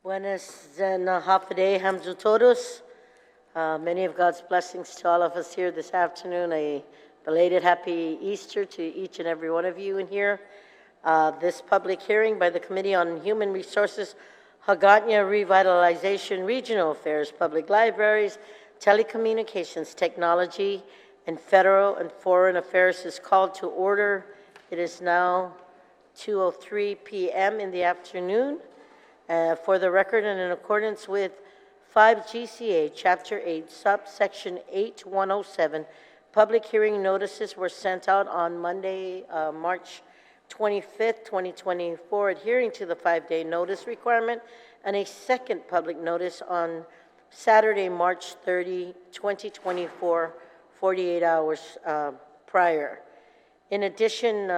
Buenas and Hafaday Hamzu Todos. Many of God's blessings to all of us here this afternoon. A belated happy Easter to each and every one of you in here. This public hearing by the Committee on Human Resources, Hagåtña Revitalization, Regional Affairs, Public Libraries, Telecommunications, Technology, and Federal and Foreign Affairs is called to order. It is now 2:03 p.m. in the afternoon. For the record, and in accordance with 5 GCA Chapter 8, subsection 8107, public hearing notices were sent out on Monday, March 25th, 2024, adhering to the 5-day notice requirement, and a second public notice on Saturday, March 30, 2024, 48 hours prior. In addition,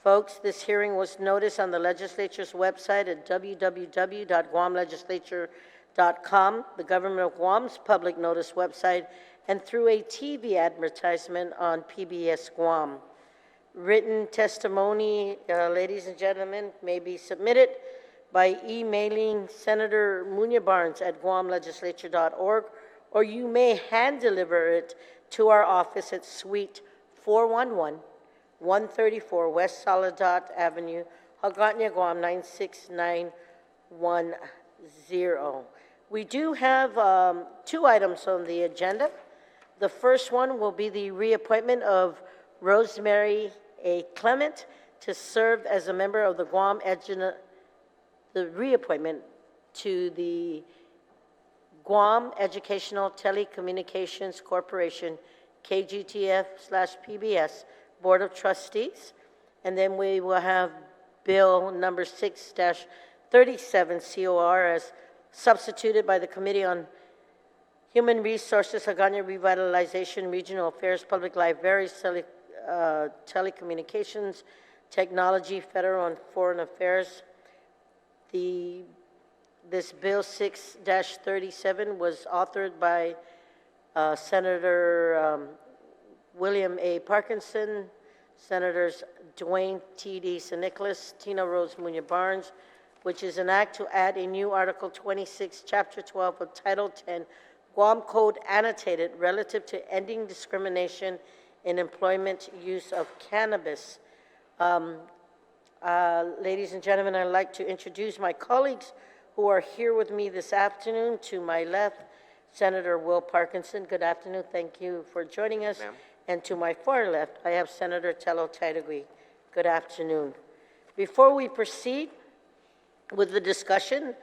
folks, this hearing was noticed on the legislature's website at www.guamlegislature.com, the Government of Guam's public notice website, and through a TV advertisement on PBS Guam. Written testimony, ladies and gentlemen, may be submitted by emailing Senator Munya Barnes at guamlegislature.org, or you may hand deliver it to our office at Suite 411, 134 West Soledad Avenue, Hagåtña, Guam 96910. We do have 2 items on the agenda. The first one will be the reappointment of Rosemary A. Clement to serve as a member of the Guam the reappointment to the Guam Educational Telecommunications Corporation, KGTF/PBS, Board of Trustees, and then we will have Bill number 6-37 COR as substituted by the Committee on Human Resources, Hagåtña Revitalization, Regional Affairs, Public Libraries, Telecommunications, Technology, Federal and Foreign Affairs. This Bill 6-37 was authored by Senator William A. Parkinson, Senators Dwayne T.D. St. Nicholas, Tina Rose Munya Barnes, which is an act to add a new Article 26, Chapter 12 of Title 10, Guam Code annotated relative to ending discrimination in employment use of cannabis. Ladies and gentlemen, I'd like to introduce my colleagues who are here with me this afternoon. To my left, Senator Will Parkinson. Good afternoon. Thank you for joining us. And to my far left, I have Senator Tello Taitagui. Good afternoon. Before we proceed with the discussion,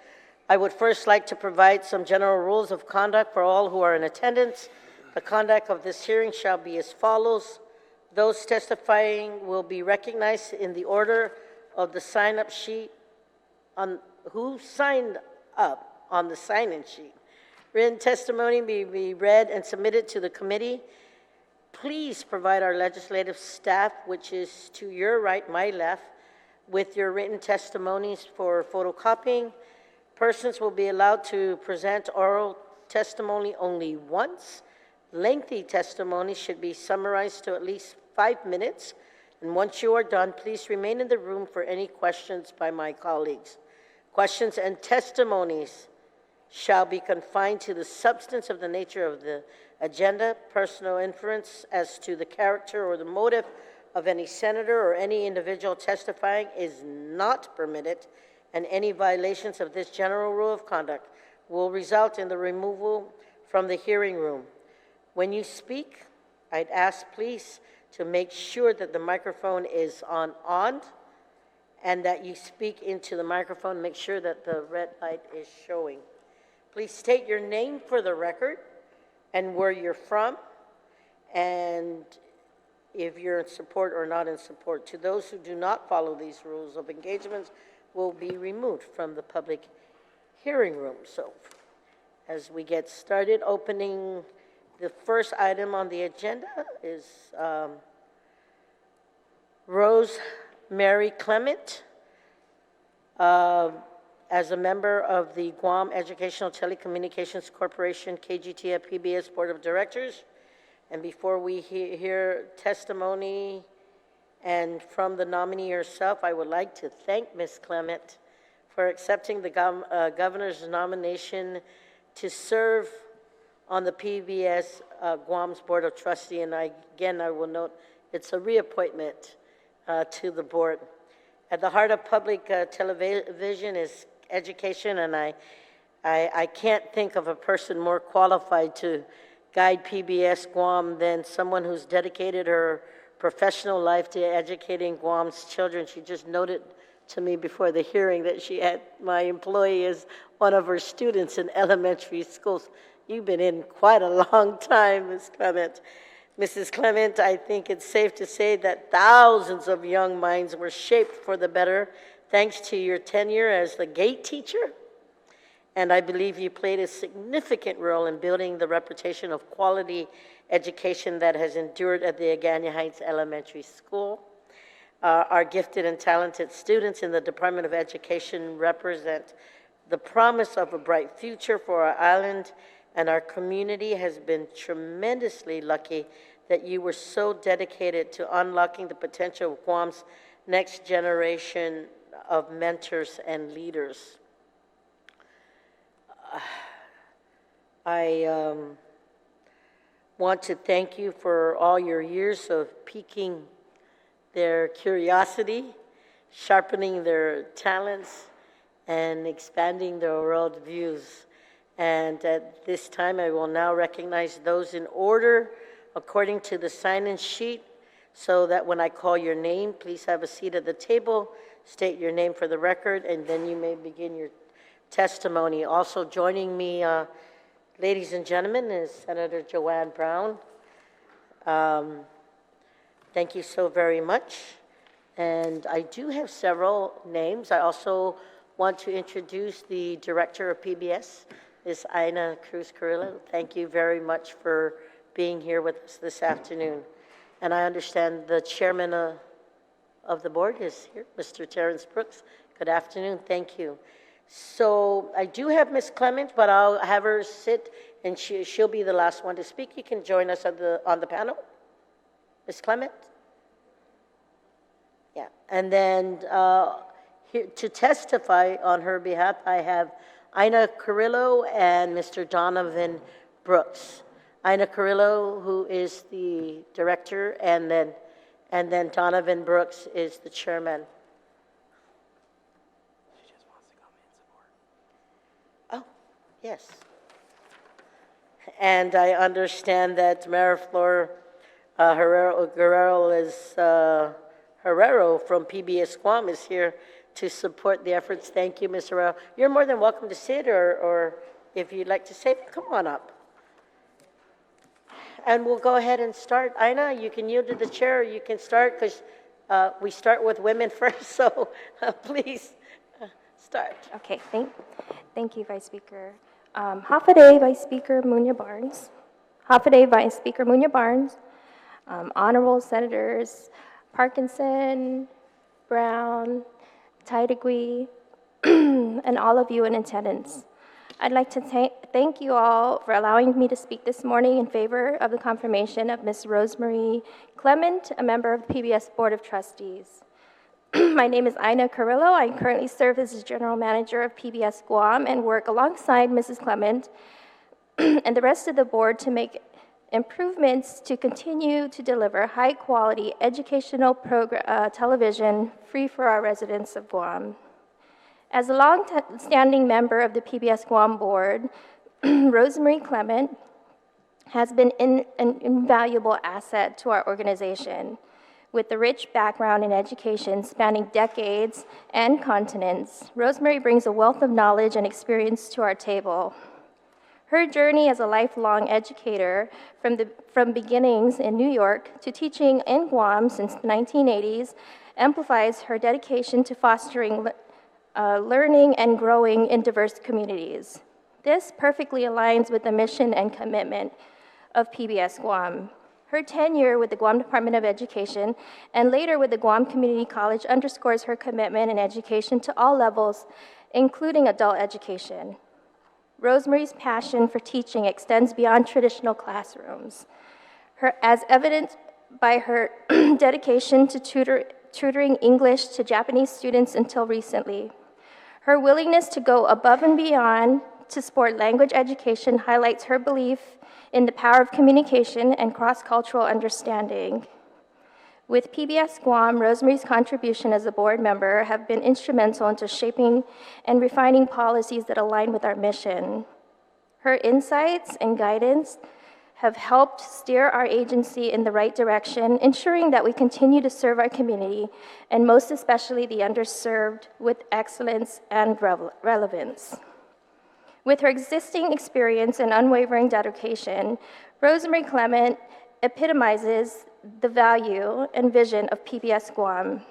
I would first like to provide some general rules of conduct for all who are in attendance. The conduct of this hearing shall be as follows. Those testifying will be recognized in the order of the sign-up sheet on who signed up on the sign-in sheet. Written testimony may be read and submitted to the committee. Please provide our legislative staff, which is to your right, my left, with your written testimonies for photocopying. Persons will be allowed to present oral testimony only once. Lengthy testimony should be summarized to at least 5 minutes. And once you are done, please remain in the room for any questions by my colleagues. Questions and testimonies shall be confined to the substance of the nature of the agenda. Personal inference as to the character or the motive of any senator or any individual testifying is not permitted, and any violations of this general rule of conduct will result in the removal from the hearing room. When you speak, I'd ask please to make sure that the microphone is on and that you speak into the microphone. Make sure that the red light is showing. Please state your name for the record and where you're from, and if you're in support or not in support. To those who do not follow these rules of engagement will be removed from the public hearing room. So as we get started, opening the first item on the agenda is Rosemary Clement. As a member of the Guam Educational Telecommunications Corporation, KGTF PBS Board of Directors. And before we hear testimony and from the nominee herself, I would like to thank Ms. Clement for accepting the governor's nomination to serve on the PBS Guam's Board of Trustees. And again, I will note it's a reappointment to the board. At the heart of public television is education, and I can't think of a person more qualified to guide PBS Guam than someone who's dedicated her professional life to educating Guam's children. She just noted to me before the hearing that she had my employee as one of her students in elementary schools. You've been in quite a long time, Ms. Clement. Mrs. Clement, I think it's safe to say that thousands of young minds were shaped for the better thanks to your tenure as the gate teacher. And I believe you played a significant role in building the reputation of quality education that has endured at the Agana Heights Elementary School. Our gifted and talented students in the Department of Education represent the promise of a bright future for our island, and our community has been tremendously lucky that you were so dedicated to unlocking the potential of Guam's next generation of mentors and leaders. I want to thank you for all your years of piquing their curiosity, sharpening their talents, and expanding their world views. And at this time, I will now recognize those in order according to the sign-in sheet, so that when I call your name, please have a seat at the table, state your name for the record, and then you may begin your testimony. Also joining me, ladies and gentlemen, is Senator Joanne Brown. Thank you so very much. And I do have several names. I also want to introduce the director of PBS, Ms. Ina Cruz Carrillo. Thank you very much for being here with us this afternoon. And I understand the chairman of the board is here, Mr. Terrence Brooks. Good afternoon. Thank you. So I do have Ms. Clement, but I'll have her sit, and she'll be the last one to speak. You can join us on the panel. Ms. Clement? Yeah. And then here to testify on her behalf, I have Ina Carrillo and Mr. Donovan Brooks. Ina Carrillo, who is the director, and then Donovan Brooks is the chairman. Yes. And I understand that Mayor Flor Herrero from PBS Guam is here to support the efforts. Thank you, Ms. Herrero. You're more than welcome to sit, or if you'd like to say, come on up. And we'll go ahead and start. Ina, you can yield to the chair, or you can start, because we start with women first, so please start. Okay, thank you, Vice Speaker. Hafa Vice Speaker Munya Barnes. Hafa Vice Speaker Munya Barnes. Honorable Senators Parkinson, Brown, Taitigui, and all of you in attendance. I'd like to thank you all for allowing me to speak this morning in favor of the confirmation of Ms. Rosemary Clement, a member of the PBS Board of Trustees. My name is Ina Carrillo. I currently serve as the General Manager of PBS Guam and work alongside Mrs. Clement and the rest of the board to make improvements to continue to deliver high-quality educational television free for our residents of Guam. As a long-standing member of the PBS Guam board, Rosemary Clement has been an invaluable asset to our organization. With a rich background in education spanning decades and continents, Rosemary brings a wealth of knowledge and experience to our table. Her journey as a lifelong educator from beginnings in New York to teaching in Guam since the 1980s amplifies her dedication to fostering learning and growing in diverse communities. This perfectly aligns with the mission and commitment of PBS Guam. Her tenure with the Guam Department of Education and later with the Guam Community College underscores her commitment in education to all levels, including adult education. Rosemary's passion for teaching extends beyond traditional classrooms, as evidenced by her dedication to tutoring English to Japanese students until recently. Her willingness to go above and beyond to support language education highlights her belief in the power of communication and cross-cultural understanding. With PBS Guam, Rosemary's contribution as a board member have been instrumental into shaping and refining policies that align with our mission. Her insights and guidance have helped steer our agency in the right direction, ensuring that we continue to serve our community, and most especially the underserved, with excellence and relevance. With her existing experience and unwavering dedication, Rosemary Clement epitomizes the value and vision of PBS Guam.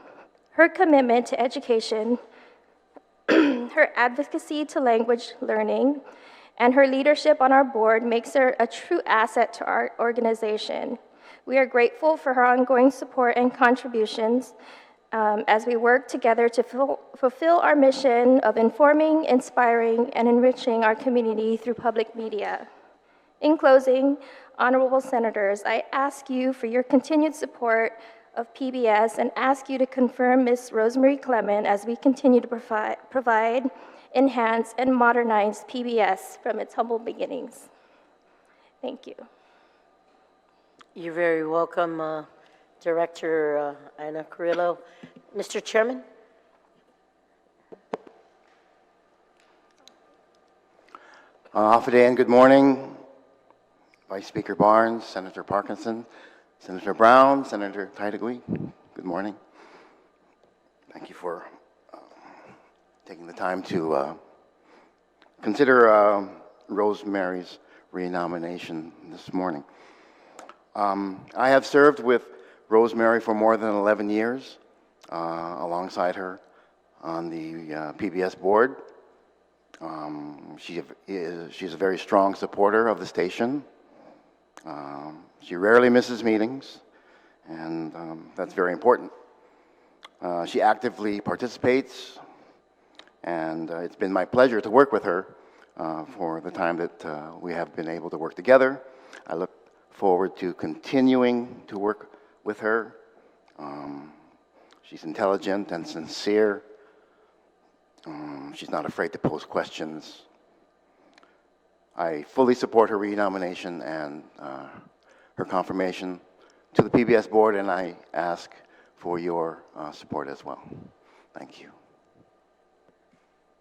Her commitment to education, her advocacy to language learning, and her leadership on our board makes her a true asset to our organization. We are grateful for her ongoing support and contributions as we work together to fulfill our mission of informing, inspiring, and enriching our community through public media. In closing, honorable senators, I ask you for your continued support of PBS and ask you to confirm Ms. Rosemary Clement as we continue to provide, enhance, and modernize PBS from its humble beginnings. Thank you. You're very welcome, Director Ana Carrillo. Mr. Chairman? Hafaday and good morning, Vice Speaker Barnes, Senator Parkinson, Senator Brown, Senator Taitagui. Good morning. Thank you for taking the time to consider Rosemary's renomination this morning. I have served with Rosemary for more than 11 years, alongside her on the PBS board. She's a very strong supporter of the station. She rarely misses meetings, and that's very important. She actively participates, and it's been my pleasure to work with her for the time that we have been able to work together. I look forward to continuing to work with her. She's intelligent and sincere. She's not afraid to pose questions. I fully support her renomination and her confirmation to the PBS board, and I ask for your support as well. Thank you.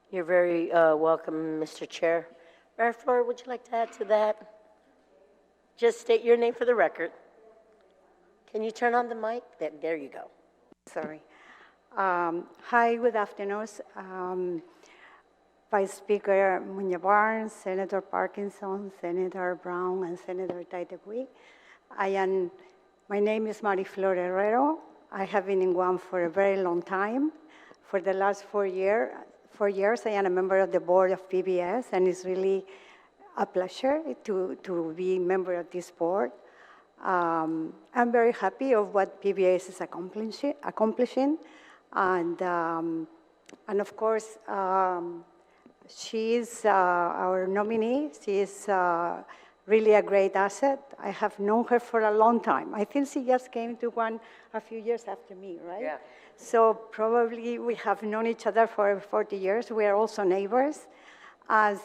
You're very welcome, Mr. Chair. Mayor Flora, would you like to add to that? Just state your name for the record. Can you turn on the mic? There you go. Sorry. Hi, good afternoon. Vice Speaker Muñoz Barnes, Senator Parkinson, Senator Brown, and Senator Taitagui. My name is Mariflor Herrero. I have been in Guam for a very long time. For the last 4 years, I am a member of the board of PBS, and it's really a pleasure to be a member of this board. I'm very happy of what PBS is accomplishing, and of course, she is our nominee. She is really a great asset. I have known her for a long time. I think she just came to Guam a few years after me, right? Yeah. So probably we have known each other for 40 years. We are also neighbors.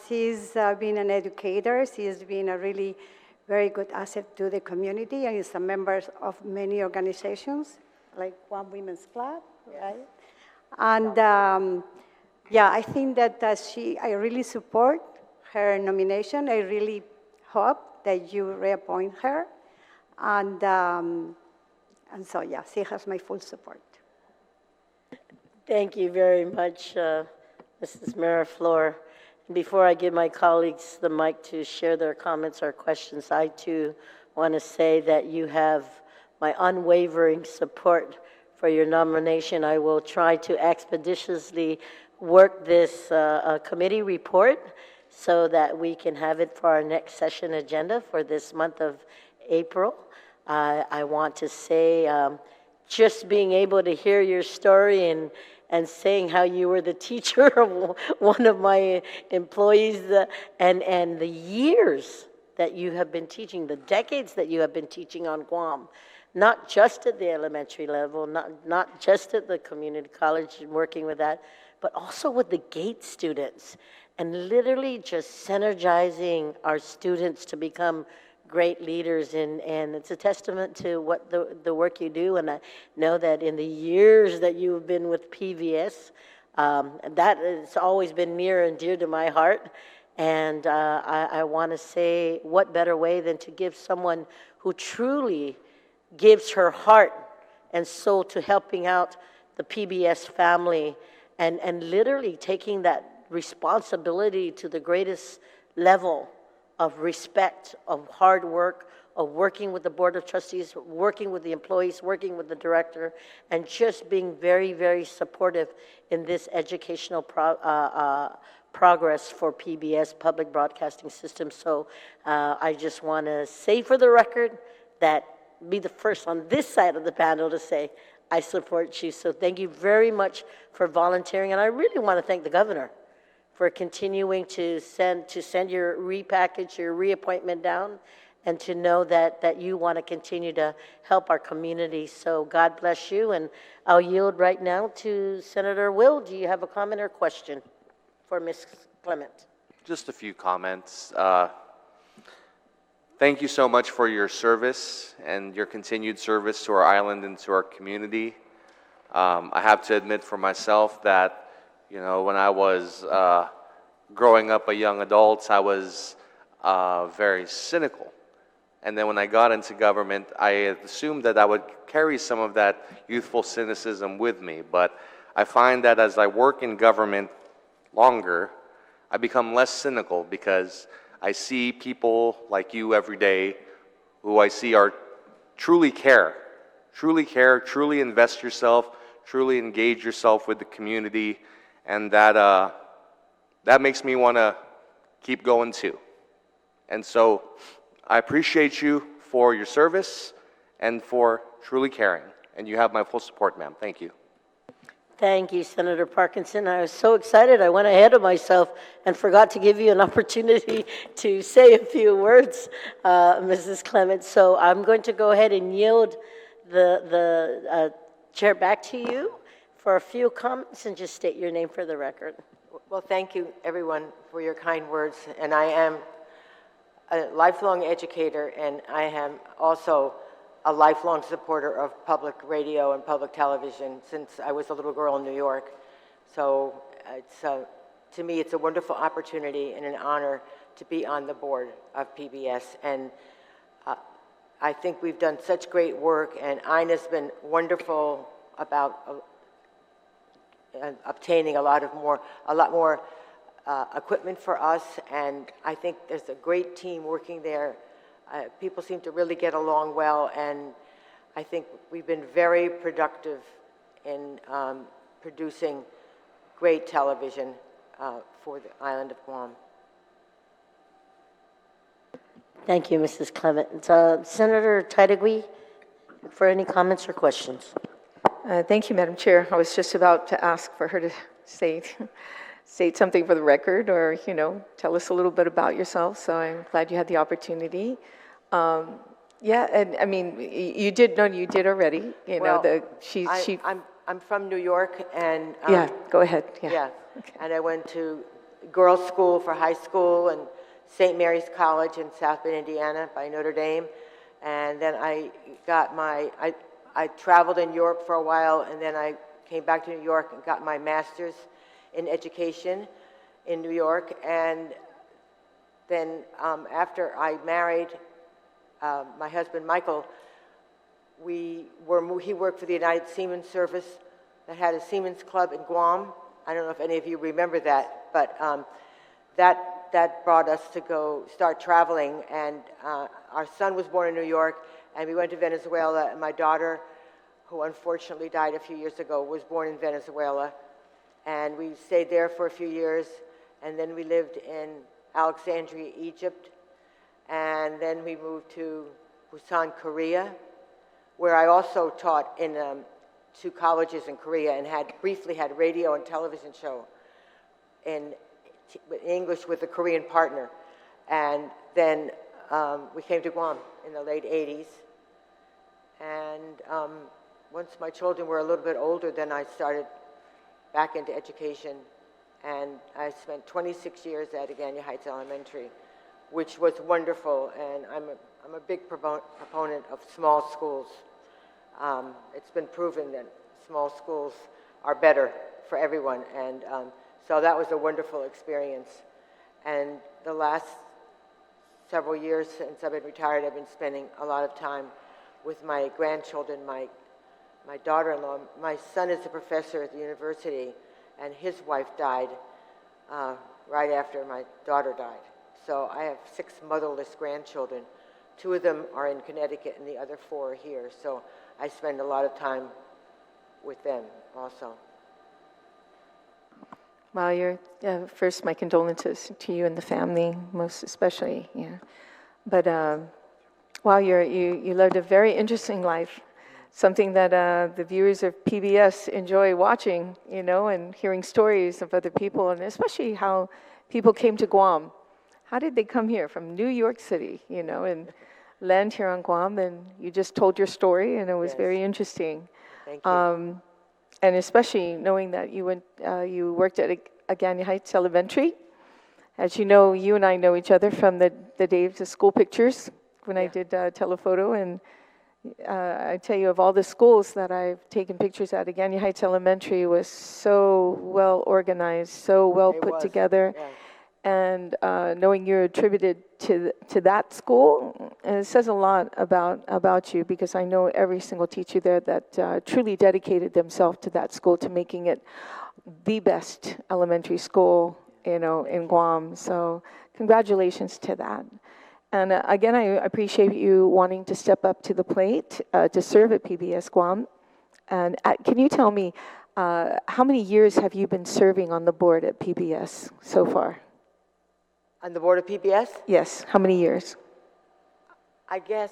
She's been an educator. She's been a really very good asset to the community, and is a member of many organizations, like Guam Women's Club, right? And yeah, I think that I really support her nomination. I really hope that you reappoint her. And so, yeah, she has my full support. Thank you very much, Mrs. Mariflor. Before I give my colleagues the mic to share their comments or questions, I too want to say that you have my unwavering support for your nomination. I will try to expeditiously work this committee report so that we can have it for our next session agenda for this month of April. I want to say just being able to hear your story and saying how you were the teacher of one of my employees and the years that you have been teaching, the decades that you have been teaching on Guam, not just at the elementary level, not just at the community college and working with that, but also with the GATE students, and literally just synergizing our students to become great leaders. And it's a testament to what the work you do. And I know that in the years that you've been with PBS, that has always been near and dear to my heart. And I want to say, what better way than to give someone who truly gives her heart and soul to helping out the PBS family, and literally taking that responsibility to the greatest level of respect, of hard work, of working with the Board of Trustees, working with the employees, working with the director, and just being very, very supportive in this educational progress for PBS, Public Broadcasting System. So I just want to say for the record that be the first on this side of the panel to say, I support you. So thank you very much for volunteering. And I really want to thank the governor for continuing to send your repackage, your reappointment down, and to know that you want to continue to help our community. So God bless you. And I'll yield right now to Senator Will. Do you have a comment or question for Ms. Clement? Just a few comments. Thank you so much for your service and your continued service to our island and to our community. I have to admit for myself that, you know, when I was growing up a young adult, I was very cynical. And then when I got into government, I assumed that I would carry some of that youthful cynicism with me. But I find that as I work in government longer, I become less cynical because I see people like you every day who I see are truly care, truly invest yourself, truly engage yourself with the community, and that makes me want to keep going too. And so I appreciate you for your service and for truly caring, and you have my full support, ma'am. Thank you. Thank you, Senator Parkinson. I was so excited, I went ahead of myself and forgot to give you an opportunity to say a few words, Mrs. Clement. So I'm going to go ahead and yield the chair back to you for a few comments, and just state your name for the record. Well, thank you, everyone, for your kind words. And I am a lifelong educator, and I am also a lifelong supporter of public radio and public television since I was a little girl in New York. So it's, to me, it's a wonderful opportunity and an honor to be on the board of PBS. And I think we've done such great work, and Ina's been wonderful about obtaining a lot more equipment for us, and I think there's a great team working there. People seem to really get along well, and I think we've been very productive in producing great television for the island of Guam. Thank you, Mrs. Clement. Senator Taitegui, for any comments or questions? Thank you, Madam Chair. I was just about to ask for her to say something for the record, or, tell us a little bit about yourself, so I'm glad you had the opportunity. Yeah, and I mean, you did already, I'm from New York, and... yeah, go ahead. Yeah, Okay. And I went to girls' school for high school and St. Mary's College in South Bend, Indiana by Notre Dame, and then I got I traveled in Europe for a while, and then I came back to New York and got my master's in education in New York. And then after I married my husband, Michael, he worked for the United Seaman Service that had a Seamen's Club in Guam. I don't know if any of you remember that, but that brought us to go start traveling. And our son was born in New York, and we went to Venezuela, and my daughter, who unfortunately died a few years ago, was born in Venezuela. And we stayed there for a few years, and then we lived in Alexandria, Egypt, and then we moved to Busan, Korea, where I also taught in 2 colleges in Korea and briefly had a radio and television show in English with a Korean partner. And then we came to Guam in the late 80s. And once my children were a little bit older, then I started back into education, and I spent 26 years at Agania Heights Elementary, which was wonderful, and I'm a big proponent of small schools. It's been proven that small schools are better for everyone, and so that was a wonderful experience. And the last several years since I've been retired, I've been spending a lot of time with my grandchildren, my daughter-in-law. My son is a professor at the university, and his wife died right after my daughter died. So I have 6 motherless grandchildren. 2 of them are in Connecticut, and the other 4 are here. So I spend a lot of time with them also. Well, first, my condolences to you and the family, most especially. Yeah, but wow, you led a very interesting life, something that the viewers of PBS enjoy watching, and hearing stories of other people, and especially how people came to Guam. How did they come here from New York City, and land here on Guam? And you just told your story, and it was very interesting. Thank you. And especially knowing that you worked at Agania Heights Elementary. As you know, you and I know each other from the days of school pictures when I did telephoto. And I tell you, of all the schools that I've taken pictures at, Agania Heights Elementary was so well organized, so well put together. Yeah. And knowing you're attributed to that school, it says a lot about you, because I know every single teacher there that truly dedicated themselves to that school, to making it the best elementary school, in Guam. So congratulations to that. And again, I appreciate you wanting to step up to the plate to serve at PBS Guam. And can you tell me, how many years have you been serving on the board at PBS so far? On the board of PBS? Yes, how many years? I guess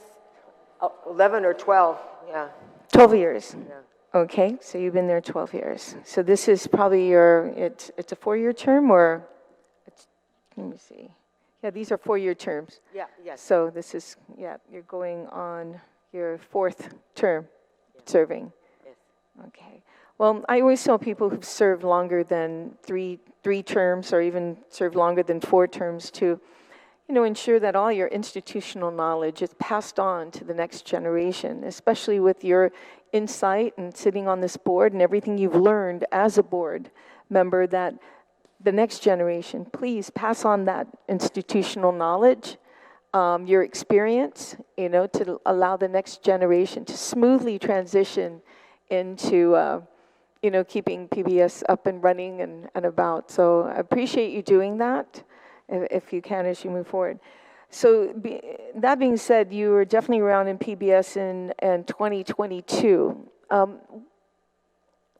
11 or 12, yeah. 12 years. Yeah. Okay, so you've been there 12 years. So this is probably it's a 4-year term, or let me see. Yeah, these are 4-year terms. Yeah, yes. So this is, you're going on your 4th term serving. Yes. Okay. Well, I always tell people who've served longer than three terms, or even served longer than 4 terms, to ensure that all your institutional knowledge is passed on to the next generation, especially with your insight and sitting on this board and everything you've learned as a board member, that the next generation, please pass on that institutional knowledge, your experience, to allow the next generation to smoothly transition into keeping PBS up and running and about. So I appreciate you doing that, if you can, as you move forward. So that being said, you were definitely around in PBS in 2022.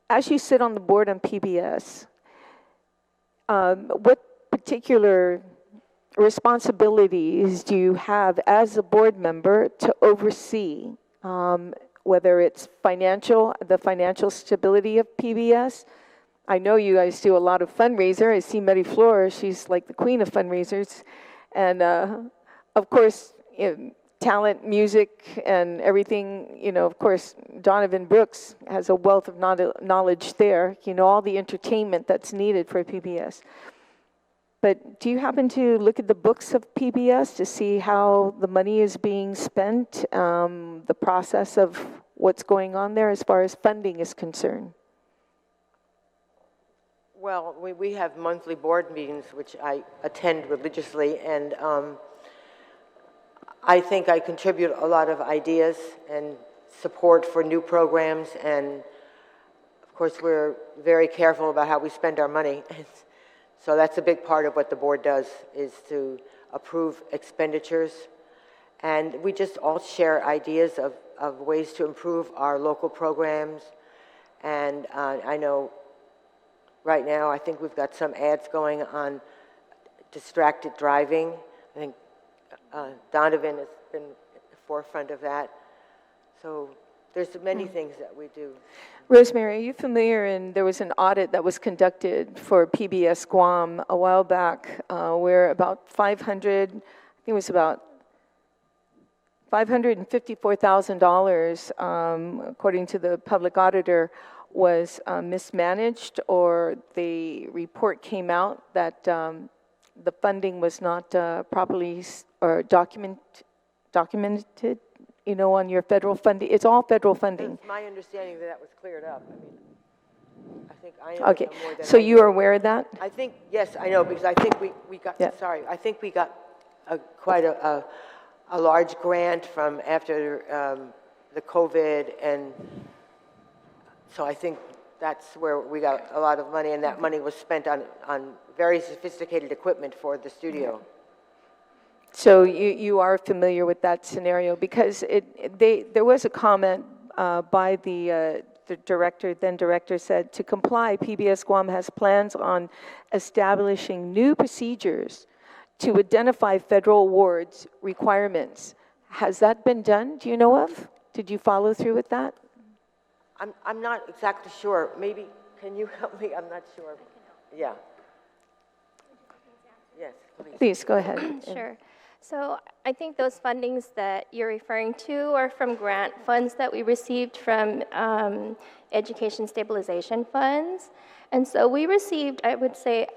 As you sit on the board on PBS, what particular responsibilities do you have as a board member to oversee, whether it's the financial stability of PBS? I know you guys do a lot of fundraiser. I see Mary Flora, she's like the queen of fundraisers. And of course, talent, music, and everything, of course, Donovan Brooks has a wealth of knowledge there, all the entertainment that's needed for PBS. But do you happen to look at the books of PBS to see how the money is being spent, the process of what's going on there as far as funding is concerned? Well, we have monthly board meetings, which I attend religiously, and I think I contribute a lot of ideas and support for new programs, and of course we're very careful about how we spend our money. So that's a big part of what the board does, is to approve expenditures. And we just all share ideas of ways to improve our local programs. And I know right now, I think we've got some ads going on distracted driving. I think Donovan has been at the forefront of that. So there's many things that we do. Rosemary, are you familiar? And there was an audit that was conducted for PBS Guam a while back, where about $554,000, according to the public auditor, was mismanaged, or the report came out that the funding was not properly or documented, on your federal funding. It's all federal funding. It's my understanding that that was cleared up. I mean, I think I Okay, know more than so I you know. are aware of that? I think, yes, I know, because I think we got, Yeah. sorry, I think we got quite a large grant from after the COVID, and so I think that's where we got a lot of money, and that money was spent on very sophisticated equipment for the studio. So you are familiar with that scenario, because there was a comment by the then director said, to comply, PBS Guam has plans on establishing new procedures to identify federal awards requirements. Has that been done? Do you know of? Did you follow through with that? I'm not exactly sure. Maybe, can you help me? I'm not sure. Yeah. Yes, please. Please, go ahead. Sure. So I think those fundings that you're referring to are from grant funds that we received from education stabilization funds. And so we received, I would say,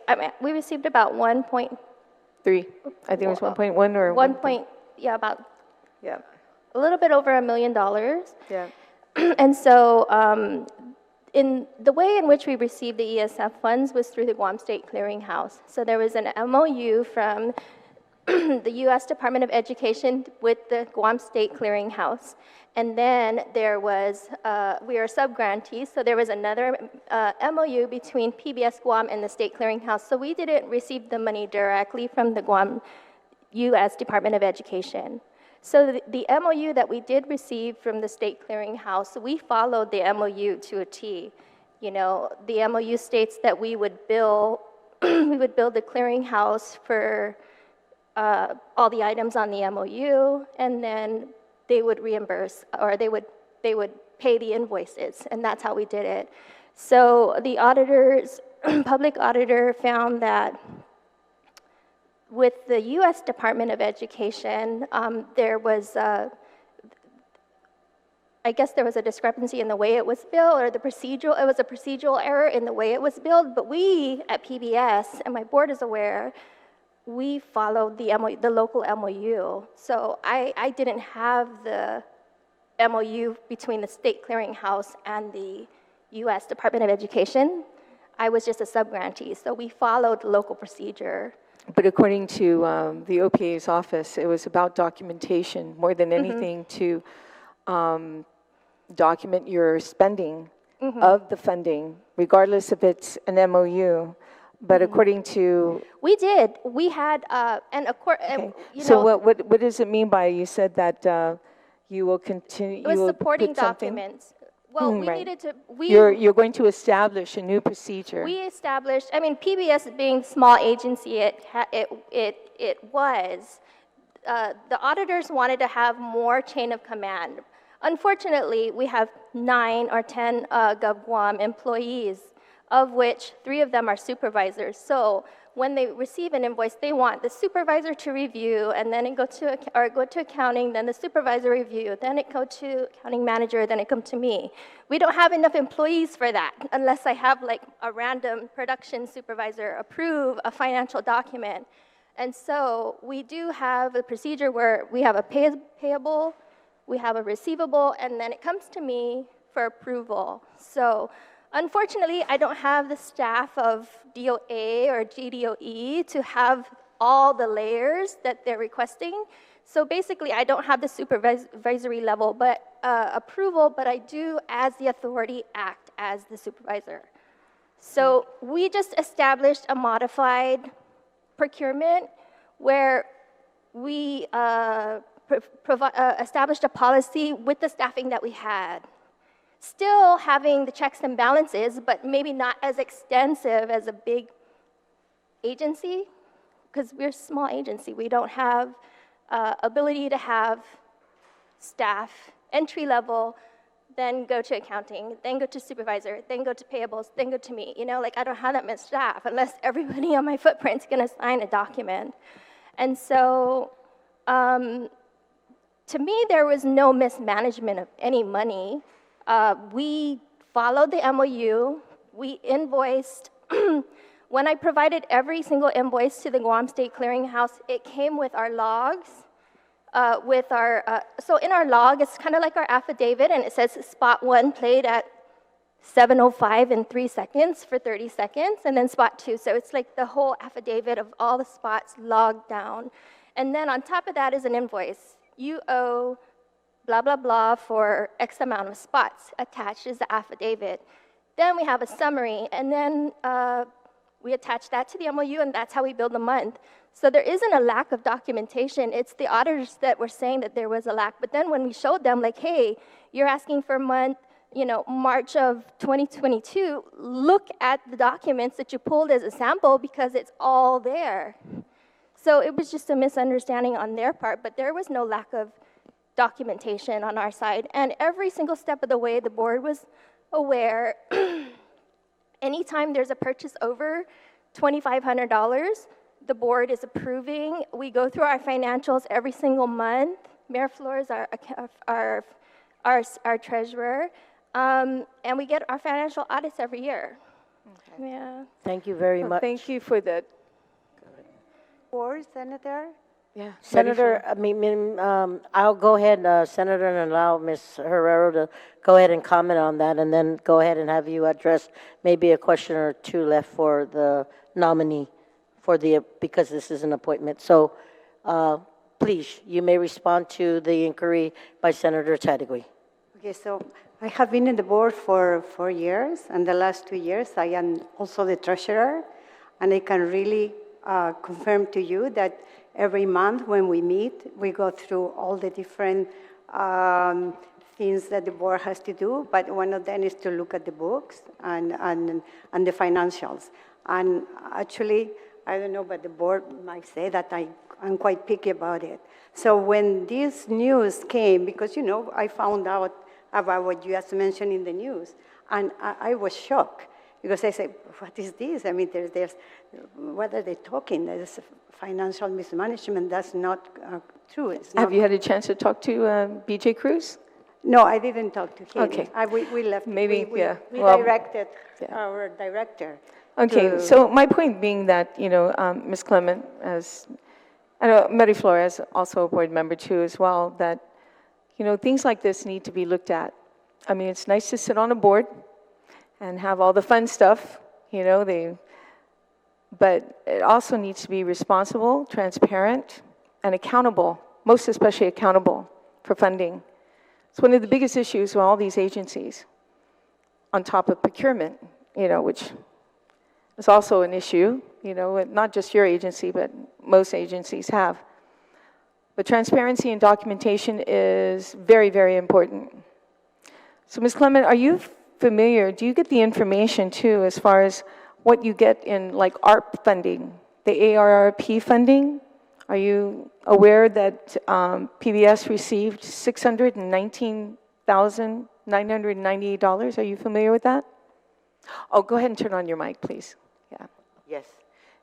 we received about 1.3. 3. I think it was 1.1 or 1. Yeah, about Yeah. a little bit over $1 million. Yeah. And so in the way in which we received the ESF funds was through the Guam State Clearinghouse. So there was an MOU from the U.S. Department of Education with the Guam State Clearinghouse. And then there was, we are subgrantees, so there was another MOU between PBS Guam and the State Clearinghouse. So we didn't receive the money directly from the Guam U.S. Department of Education. So the MOU that we did receive from the State Clearinghouse, we followed the MOU to a T. The MOU states that we would bill, we would bill the clearinghouse for all the items on the MOU, and then they would reimburse, or they would pay the invoices, and that's how we did it. So the auditors, public auditor found that with the U.S. Department of Education, there was, I guess there was a discrepancy in the way it was billed, or it was a procedural error in the way it was billed, but we at PBS, and my board is aware, we followed the local MOU. So I didn't have the MOU between the State Clearinghouse and the U.S. Department of Education. I was just a subgrantee, so we followed the local procedure. But according to the OPA's office, it was about documentation more than anything to document your spending of the funding, regardless if it's an MOU. But according to... We did. We had, and of course, Okay. So what does it mean by, you said that you will continue... it was you will supporting put something- documents. Well, we right. needed to, You're going to establish a new procedure. we established, PBS being small agency, it was, the auditors wanted to have more chain of command. Unfortunately, we have 9 or 10 GovGuam employees, of which 3 of them are supervisors. So when they receive an invoice, they want the supervisor to review, and then it go to accounting, then the supervisor review, then it go to accounting manager, then it come to me. We don't have enough employees for that unless I have like a random production supervisor approve a financial document. And so we do have a procedure where we have a payable, we have a receivable, and then it comes to me for approval. So unfortunately, I don't have the staff of DOA or GDOE to have all the layers that they're requesting. So basically, I don't have the supervisory level approval, but I do, as the authority, act as the supervisor. So we just established a modified procurement where we established a policy with the staffing that we had. Still having the checks and balances, but maybe not as extensive as a big agency, because we're a small agency. We don't have ability to have staff, entry level, then go to accounting, then go to supervisor, then go to payables, then go to me. I don't have that much staff unless everybody on my footprint's gonna sign a document. And so, to me, there was no mismanagement of any money. We followed the MOU. We invoiced. When I provided every single invoice to the Guam State Clearinghouse, it came with our logs. So in our log, it's kind of like our affidavit, and it says spot 1 played at 7:05 and 3 seconds for 30 seconds, and then spot 2. So it's like the whole affidavit of all the spots logged down. And then on top of that is an invoice. You owe blah, blah, blah for X amount of spots. Attached is the affidavit. Then we have a summary, and then we attach that to the MOU, and that's how we build the month. So there isn't a lack of documentation. It's the auditors that were saying that there was a lack. But then when we showed them, like, hey, you're asking for a month, March of 2022, look at the documents that you pulled as a sample because it's all there. So it was just a misunderstanding on their part, but there was no lack of documentation on our side. And every single step of the way, the board was aware. Anytime there's a purchase over $2,500, the board is approving. We go through our financials every single month. Mayor Flores, our treasurer, and we get our financial audits every year. Okay. Yeah. Thank you very much. Thank you for that. Or, Senator? Yeah. Senator, I'll go ahead, Senator, and allow Ms. Herrero to go ahead and comment on that, and then go ahead and have you address maybe a question or two left for the nominee because this is an appointment. So, please, you may respond to the inquiry by Senator Tadegui. Okay, so I have been in the board for 4 years, and the last 2 years I am also the treasurer, and I can really confirm to you that every month when we meet, we go through all the different things that the board has to do, but one of them is to look at the books and the financials. And actually, I don't know, but the board might say that I'm quite picky about it. So when this news came, because, I found out about what you just mentioned in the news, and I was shocked, because I said, what is this? I mean, there's what are they talking? There's financial mismanagement. That's not true. It's not. Have you had a chance to talk to BJ Cruz? No, I didn't talk to him. Okay. We left. Maybe, we yeah. We Well, directed yeah. our director. Okay, so my point being that, Ms. Clement, I know Mary Flores, also a board member too as well, that, things like this need to be looked at. I mean, it's nice to sit on a board and have all the fun stuff, but it also needs to be responsible, transparent, and accountable, most especially accountable for funding. It's one of the biggest issues with all these agencies, on top of procurement, which is also an issue, not just your agency, but most agencies have. But transparency and documentation is very, very important. So Ms. Clement, are you familiar, do you get the information too as far as what you get in like ARP funding, the ARRP funding? Are you aware that PBS received $619,998? Are you familiar with that? Oh, go ahead and turn on your mic, please. Yeah. Yes.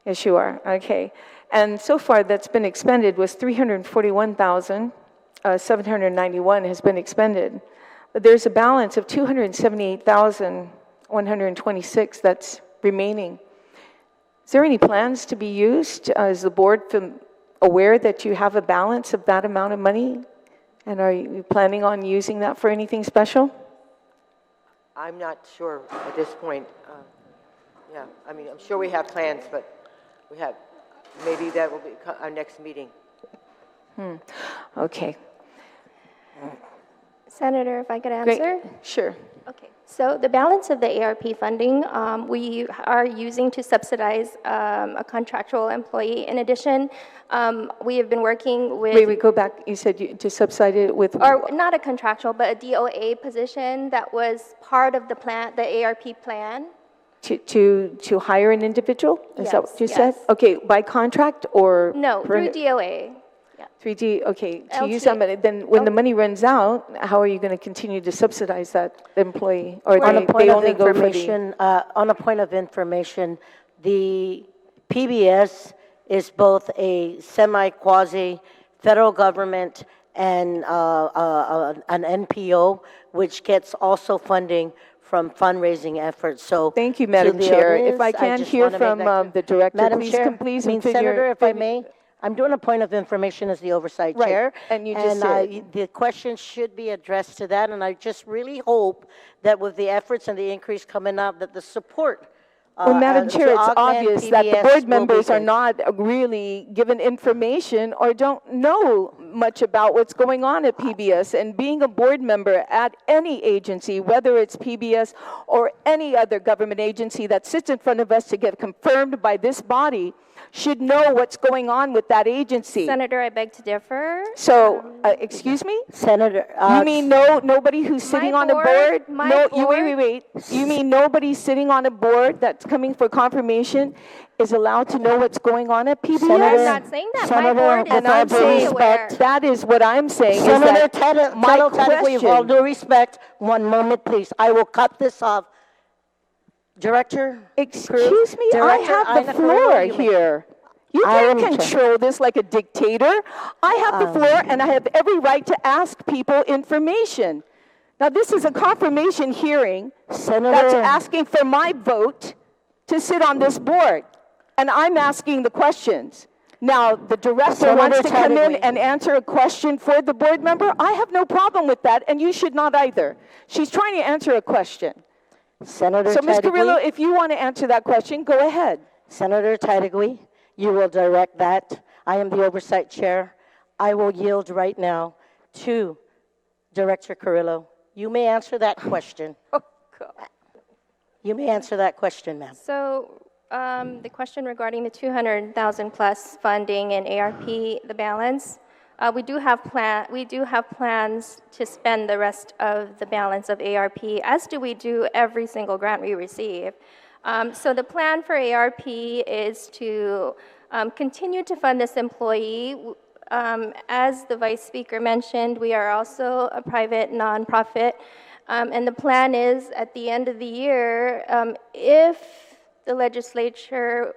Yes, you are. Okay. And so far, that's been expended was $341,791 has been expended. But there's a balance of $278,126 that's remaining. Is there any plans to be used? Is the board aware that you have a balance of that amount of money? And are you planning on using that for anything special? I'm not sure at this point. Yeah, I mean, I'm sure we have plans, but maybe that will be our next meeting. Okay. Senator, if I could Great. answer? Sure. Okay, so the balance of the ARP funding, we are using to subsidize a contractual employee. In addition, we have been working with... Wait, go back. You said to subsidize it with... Or not a contractual, but a DOA position that was part of the plan, the ARP plan. To hire an individual? Is that what you said? Yes. Okay, by contract or? No, through DOA. Yeah. 3D, okay, to LT. use that money. Then when the money runs out, how are you going to continue to subsidize that employee? Or On a point of only go for the... information, on a point of information, the PBS is both a semi-quasi federal government and an NPO, which gets also funding from fundraising efforts. So Thank you, to Madam the Chair. If audience, I can just hear wanna make from that clear. the director, Madam please, Chair, please I mean, figure- Senator, if I may, I'm doing a point of information as the oversight Right, chair. and you just did. The question should be addressed to that, and I just really hope that with the efforts and the increase coming up, that the support Well, Madam to Chair, it's augment obvious that the PBS board will be members are good. not really given information or don't know much about what's going on at PBS. And being a board member at any agency, whether it's PBS or any other government agency that sits in front of us to get confirmed by this body, should know what's going on with that agency. Senator, I beg to differ. So, excuse me? Senator, You mean nobody who's sitting on a board? No, you wait. You mean nobody sitting on a board that's coming for confirmation is allowed to know what's going on at PBS? Senator, I'm not saying that. My Senator, board is with all I'm due fully saying aware. respect, that is what I'm saying. is Senator that my Telecommunications, with all question- due respect, one moment, please. I will cut this off. Director? Excuse me, I Director have the Ina floor Carrillo, you may- here. You I can't am- control this like a dictator. I have the floor and I have every right to ask people information. Now, this is a confirmation hearing that's Senator, asking for my vote to sit on this board. And I'm asking the questions. Now, the director wants to come in Tadeway. and answer a question for the board member. I have no problem with that, and you should not either. She's trying to answer a question. Senator So, Ms. Carrillo, Tadegui, if you want to answer that question, go ahead. Senator Tadegui, you will direct that. I am the oversight chair. I will yield right now to Director Carrillo. You may answer that question. Oh, God. You may answer that question, ma'am. So the question regarding the 200,000 plus funding in ARP, the balance, we do have plans to spend the rest of the balance of ARP, as do we do every single grant we receive. So the plan for ARP is to continue to fund this employee. As the Vice Speaker mentioned, we are also a private nonprofit, and the plan is at the end of the year, if the legislature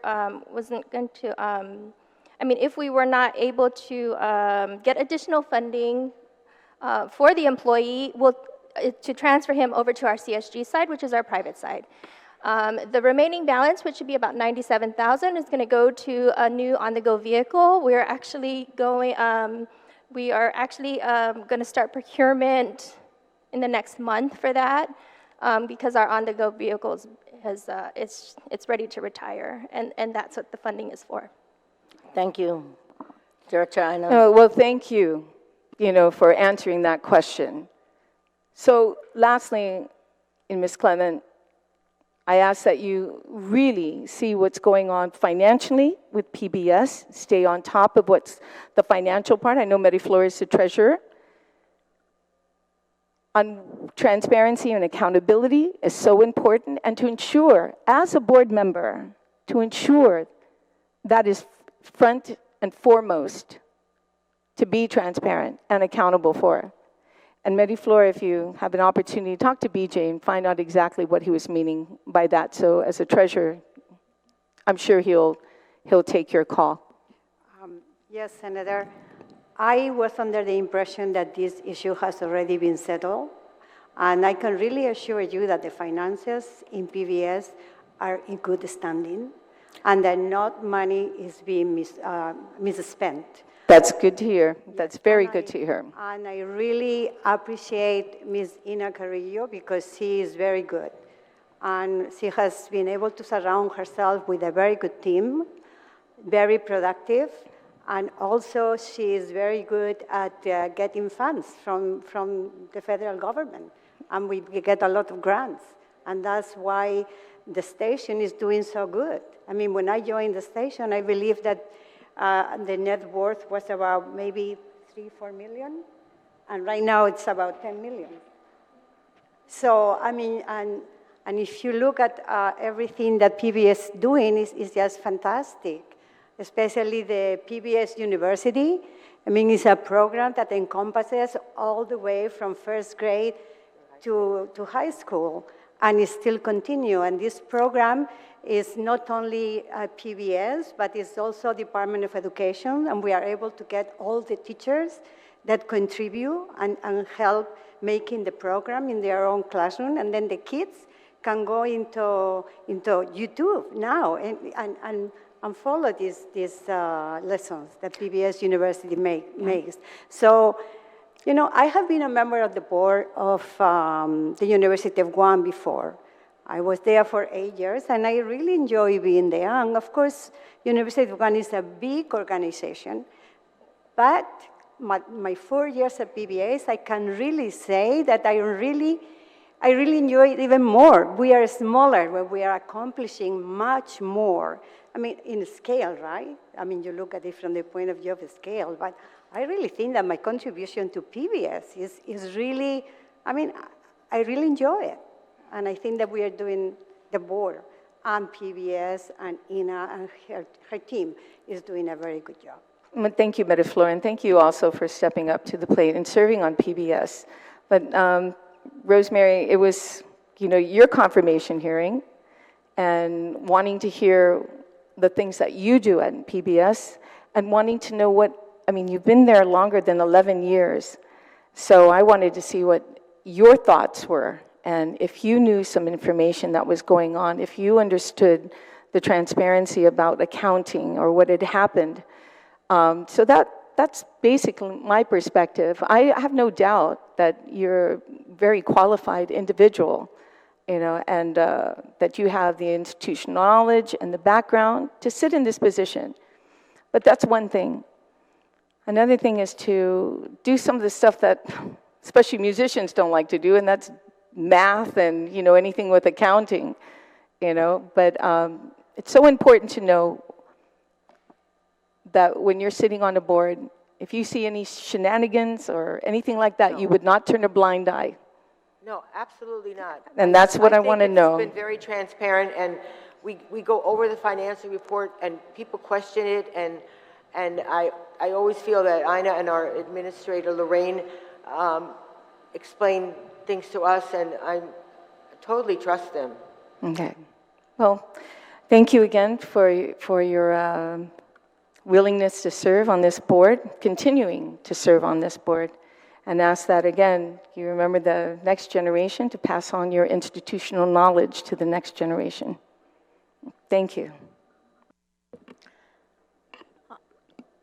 wasn't going to, if we were not able to get additional funding for the employee, to transfer him over to our CSG side, which is our private side. The remaining balance, which should be about $97,000, is going to go to a new on-the-go vehicle. We are actually going to start procurement in the next month for that, because our on-the-go vehicles it's ready to retire, and that's what the funding is for. Thank you. Director Ina. Well, thank you, for answering that question. So, lastly, Ms. Clement, I ask that you really see what's going on financially with PBS, stay on top of what's the financial part. I know Mary Flores is the treasurer. On transparency and accountability is so important, and to ensure, as a board member, to ensure that is front and foremost, to be transparent and accountable for. And Mary Flores, if you have an opportunity, talk to BJ and find out exactly what he was meaning by that. So as a treasurer, I'm sure he'll take your call. Yes, Senator. I was under the impression that this issue has already been settled, and I can really assure you that the finances in PBS are in good standing, and that not money is being misspent. That's good to hear. That's very good to hear. And I really appreciate Ms. Ina Carrillo because she is very good. And she has been able to surround herself with a very good team, very productive, and also she is very good at getting funds from the federal government. And we get a lot of grants. And that's why the station is doing so good. I mean, when I joined the station, I believe that the net worth was about maybe 3-4 million, and right now it's about 10 million. So, I mean, and if you look at everything that PBS is doing, is just fantastic, especially the PBS University. I mean, it's a program that encompasses all the way from first grade to high school, and it still continue. And this program is not only PBS, but it's also Department of Education, and we are able to get all the teachers that contribute and help making the program in their own classroom, and then the kids can go into YouTube now and follow these lessons that PBS University makes. So, you know, I have been a member of the board of the University of Guam before. I was there for 8 years, and I really enjoy being there. And of course, University of Guam is a big organization, but my 4 years at PBS, I can really say that I really enjoy it even more. We are smaller, but we are accomplishing much more. I mean, in scale, right? I mean, you look at it from the point of view of scale, but I really think that my contribution to PBS is really, I mean, I really enjoy it. And I think that we are doing, the board and PBS and Ina and her team is doing a very good job. Well, thank you, Meta Flor, and thank you also for stepping up to the plate and serving on PBS. But Rosemary, it was, you know, your confirmation hearing and wanting to hear the things that you do at PBS and wanting to know what, I mean, you've been there longer than 11 years. So I wanted to see what your thoughts were and if you knew some information that was going on, if you understood the transparency about accounting or what had happened. So that's basically my perspective. I have no doubt that you're a very qualified individual, you know, and that you have the institutional knowledge and the background to sit in this position. But that's one thing. Another thing is to do some of the stuff that especially musicians don't like to do, and that's math and, you know, anything with accounting, you know. But it's so important to know that when you're sitting on a board, if you see any shenanigans or anything like that, you would not turn a blind eye. No, absolutely not. And that's what I want to know. It's been very transparent, and we go over the financial report, and people question it, and I always feel that Ina and our administrator, Lorraine, explain things to us, and I totally trust them. Okay. Well, thank you again for your willingness to serve on this board, continuing to serve on this board, and ask that again, you remember the next generation to pass on your institutional knowledge to the next generation. Thank you.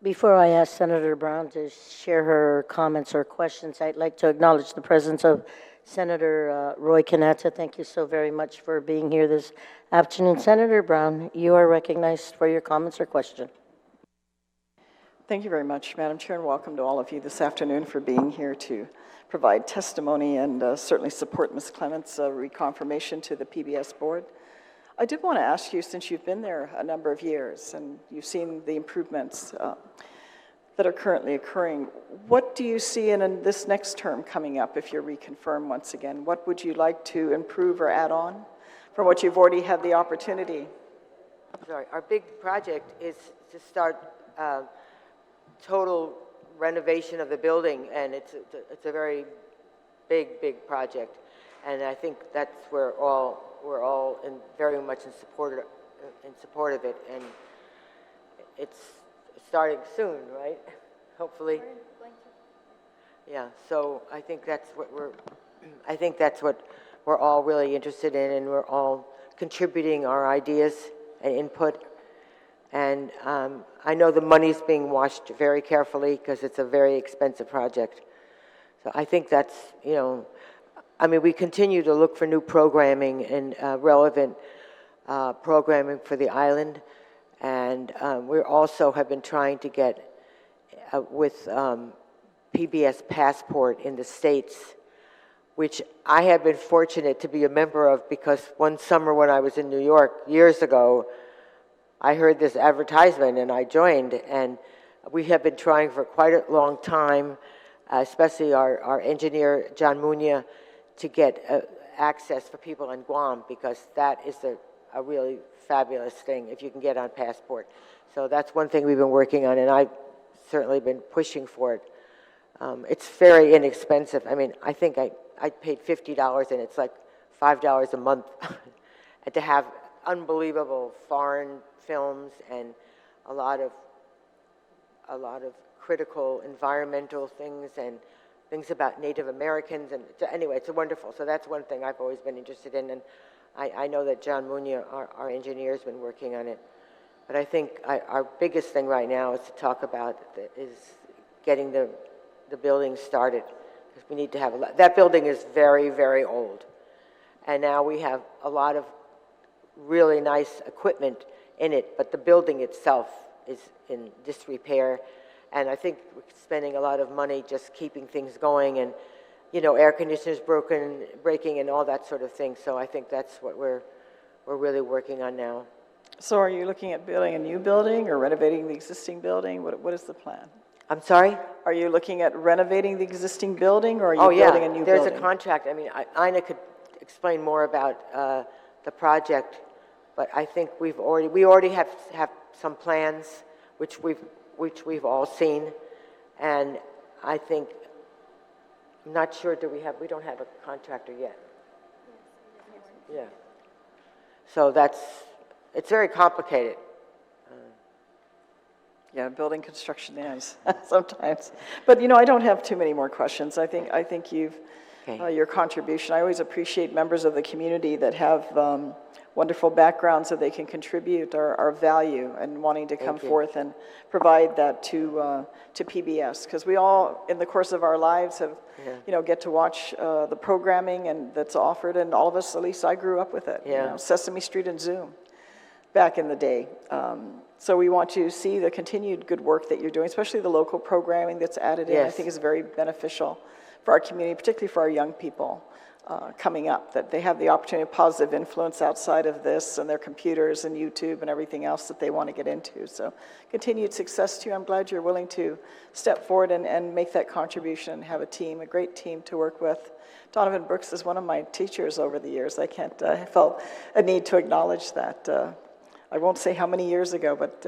Before I ask Senator Brown to share her comments or questions, I'd like to acknowledge the presence of Senator Roy Kanata. Thank you so very much for being here this afternoon. Senator Brown, you are recognized for your comments or question. Thank you very much, Madam Chair, and welcome to all of you this afternoon for being here to provide testimony and certainly support Ms. Clement's reconfirmation to the PBS board. I did want to ask you, since you've been there a number of years and you've seen the improvements that are currently occurring, what do you see in this next term coming up if you're reconfirmed once again? What would you like to improve or add on from what you've already had the opportunity? Sorry, our big project is to start total renovation of the building, and it's a very big project, and I think that's where we're all very much in support of it, and it's starting soon, right? Hopefully. Yeah. So I think that's what we're all really interested in, and we're all contributing our ideas and input. And I know the money's being watched very carefully because it's a very expensive project. So I think that's, you know, I mean, we continue to look for new programming and relevant programming for the island. And we also have been trying to get with PBS Passport in the States, which I have been fortunate to be a member of, because one summer when I was in New York years ago, I heard this advertisement and I joined, and we have been trying for quite a long time, especially our engineer, John Munya, to get access for people in Guam, because that is a really fabulous thing if you can get on Passport. So that's one thing we've been working on, and I've certainly been pushing for it. It's very inexpensive. I mean, I think I paid $50 and it's like $5 a month and to have unbelievable foreign films and a lot of critical environmental things and things about Native Americans. And anyway, it's wonderful. So that's one thing I've always been interested in. And I know that John Munya, our engineer, has been working on it. But I think our biggest thing right now is to talk about is getting the building started. Because we need to have that building is very, very old. And now we have a lot of really nice equipment in it, but the building itself is in disrepair. And I think we're spending a lot of money just keeping things going and, you know, air conditioners breaking and all that sort of thing. So I think that's what we're really working on now. So are you looking at building a new building or renovating the existing building? What is the plan? I'm sorry? Are you looking at renovating the existing building, or are you building a new building? There's a contract. I mean, Ina could explain more about the project, but I think we already have some plans, which we've all seen, and I think, I'm not sure, we don't have a contractor yet. Yeah. So it's very complicated. Yeah, building construction is sometimes. But, you know, I don't have too many more questions. I think you've, your contribution, I always appreciate members of the community that have wonderful backgrounds that they can contribute our value and wanting to come forth and provide that to PBS. Because we all, in the course of our lives, have, you know, get to watch the programming and that's offered, and all of us, at least I grew up with it. Yeah. You know, Sesame Street and Zoom back in the day. So we want to see the continued good work that you're doing, especially the local programming that's added in. I think is very beneficial for our community, particularly for our young people coming up, that they have the opportunity of positive influence outside of this and their computers and YouTube and everything else that they want to get into. So continued success to you. I'm glad you're willing to step forward and make that contribution and have a team, a great team to work with. Donovan Brooks is one of my teachers over the years. I felt a need to acknowledge that. I won't say how many years ago, but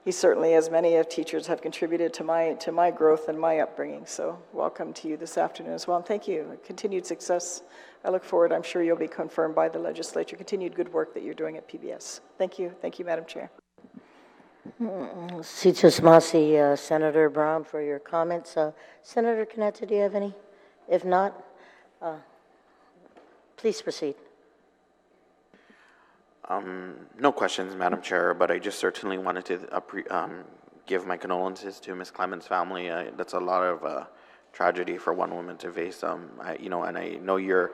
he certainly, as many of teachers, have contributed to my growth and my upbringing. So welcome to you this afternoon as well. And thank you. Continued success. I look forward. I'm sure you'll be confirmed by the legislature. Continued good work that you're doing at PBS. Thank you. Thank you, Madam Chair. Situs Masi, Senator Brown, for your comments. Senator Canetta, do you have any? If not, please proceed. No questions, Madam Chair, but I just certainly wanted to give my condolences to Ms. Clement's family. That's a lot of tragedy for one woman to face. You know, and I know your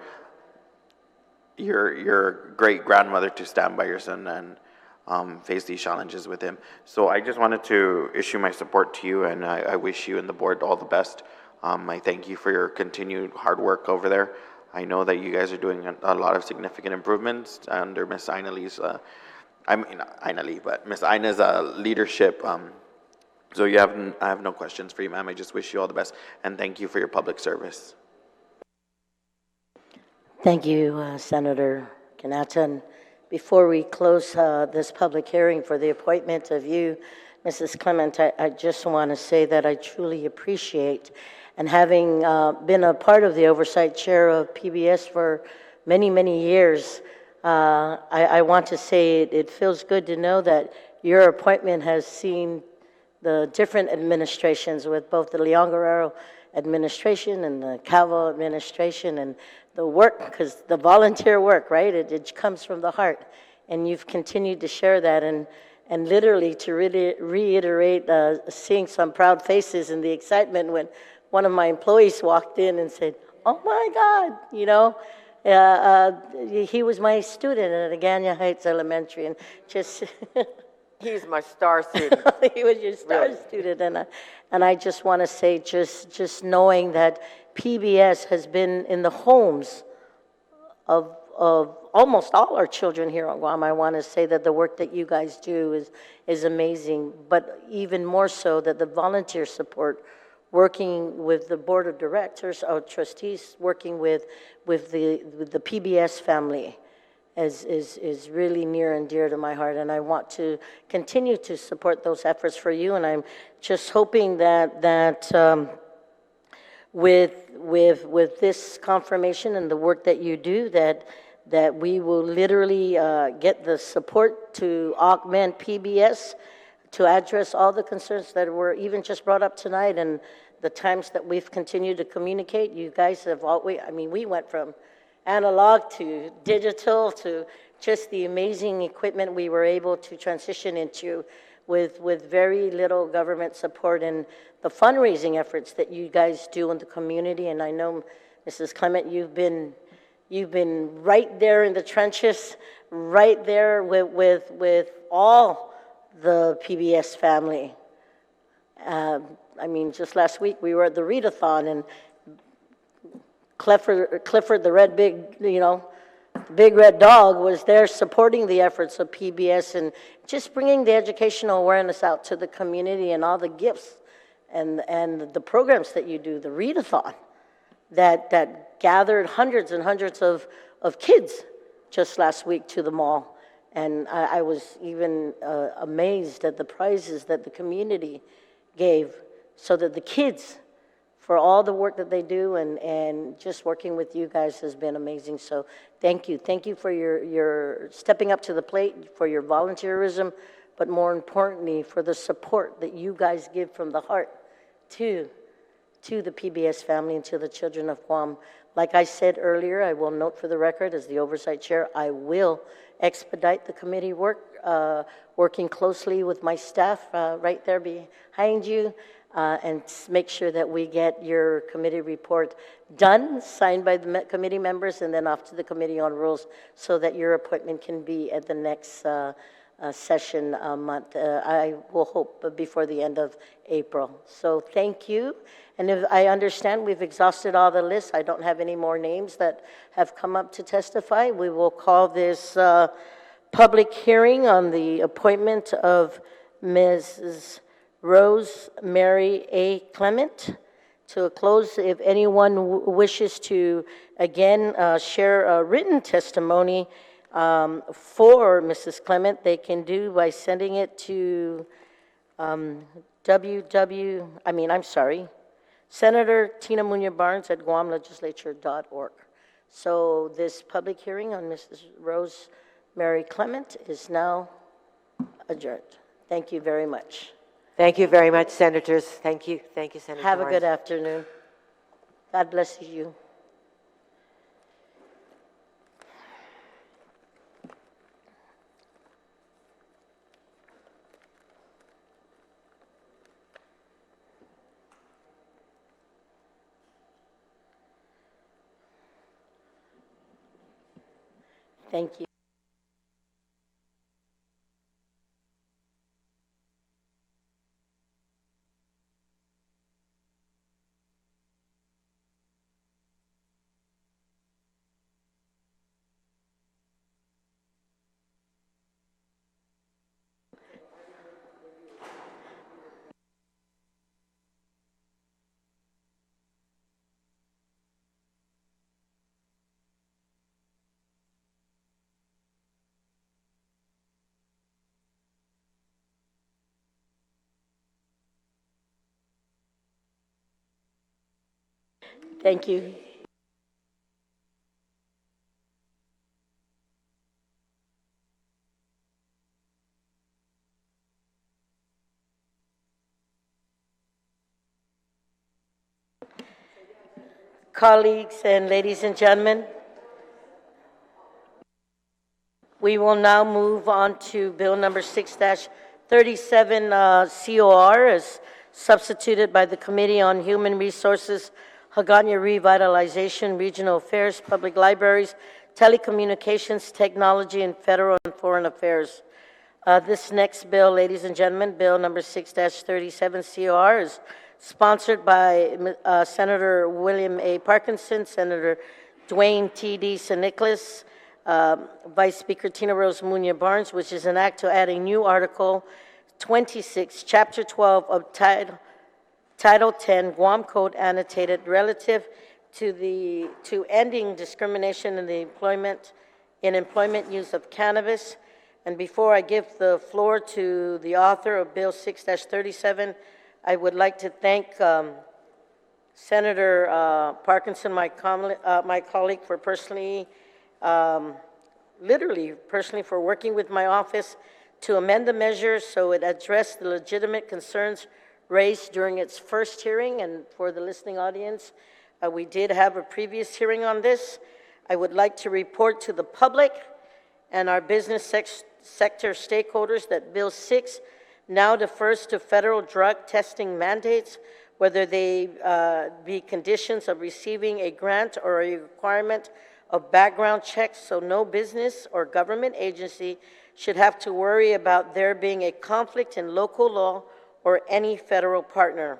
great grandmother to stand by your son and face these challenges with him. So I just wanted to issue my support to you, and I wish you and the board all the best. I thank you for your continued hard work over there. I know that you guys are doing a lot of significant improvements under Ms. Ina Lee's, Ms. Ina's leadership. So I have no questions for you, ma'am. I just wish you all the best, and thank you for your public service. Thank you, Senator Canetta. And before we close this public hearing for the appointment of you, Mrs. Clement, I just want to say that I truly appreciate, and having been a part of the oversight chair of PBS for many, many years, I want to say it feels good to know that your appointment has seen the different administrations, with both the Leon Guerrero administration and the Calvo administration, and the work, because the volunteer work, right? It comes from the heart, and you've continued to share that, and literally to really reiterate seeing some proud faces and the excitement when one of my employees walked in and said, "Oh my God," you know, he was my student at Agana Heights Elementary, and just He's my star student. he was your star student, and I just want to say, just knowing that PBS has been in the homes of almost all our children here on Guam. I want to say that the work that you guys do is amazing, but even more so that the volunteer support, working with the board of directors, or trustees, working with the PBS family is really near and dear to my heart, and I want to continue to support those efforts for you. And I'm just hoping that with this confirmation and the work that you do, that we will literally get the support to augment PBS to address all the concerns that were even just brought up tonight, and the times that we've continued to communicate. You guys have always, I mean, we went from analog to digital to just the amazing equipment we were able to transition into with very little government support, and the fundraising efforts that you guys do in the community. And I know, Mrs. Clement, you've been right there in the trenches, right there with all the PBS family. I mean, just last week we were at the readathon, and Clifford the red big red dog was there supporting the efforts of PBS and just bringing the educational awareness out to the community, and all the gifts and the programs that you do, the readathon that gathered hundreds and hundreds of kids just last week to the mall. And I was even amazed at the prizes that the community gave, so that the kids, for all the work that they do, and just working with you guys has been amazing. So thank you. Thank you for your stepping up to the plate, for your volunteerism, but more importantly, for the support that you guys give from the heart to the PBS family and to the children of Guam. Like I said earlier, I will note for the record, as the oversight chair, I will expedite the committee work, working closely with my staff right there behind you, and make sure that we get your committee report done, signed by the committee members, and then off to the Committee on Rules, so that your appointment can be at the next session month. I will hope before the end of April. So thank you. And if I understand we've exhausted all the lists, I don't have any more names that have come up to testify. We will call this public hearing on the appointment of Mrs. Rosemary A. Clement to a close. If anyone wishes to, again, share a written testimony for Mrs. Clement, they can do by sending it to Senator Tina Munoz Barnes at guamlegislature.org. So this public hearing on Mrs. Rosemary Clement is now adjourned. Thank you very much. Thank you very much, Senators. Thank you, Senator Have a Barnes. good afternoon. God bless you. Thank you. Thank you. Colleagues and ladies and gentlemen, we will now move on to Bill number 6-37 COR, as substituted by the Committee on Human Resources, Hagåtña Revitalization, Regional Affairs, Public Libraries, Telecommunications, Technology, and Federal and Foreign Affairs. This next bill, ladies and gentlemen, Bill number 6-37 COR, is sponsored by Senator William A. Parkinson, Senator Dwayne T.D. St. Nicholas, Vice Speaker Tina Rose Munoz Barnes, which is an act to add a new Article 26, Chapter 12 of Title 10, Guam Code annotated, relative to ending discrimination in the employment use of cannabis. And before I give the floor to the author of Bill 6-37, I would like to thank Senator Parkinson, my colleague, for literally personally for working with my office to amend the measure so it addressed the legitimate concerns raised during its first hearing. And for the listening audience, we did have a previous hearing on this. I would like to report to the public and our business sector stakeholders that Bill 6 now defers to federal drug testing mandates, whether they be conditions of receiving a grant or a requirement of background checks, so no business or government agency should have to worry about there being a conflict in local law or any federal partner.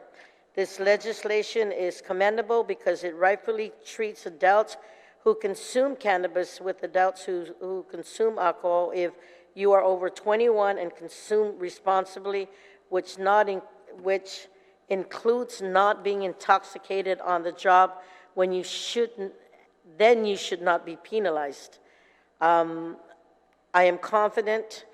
This legislation is commendable because it rightfully treats adults who consume cannabis with adults who consume alcohol if you are over 21 and consume responsibly, which includes not being intoxicated on the job when you shouldn't, then you should not be penalized. I am confident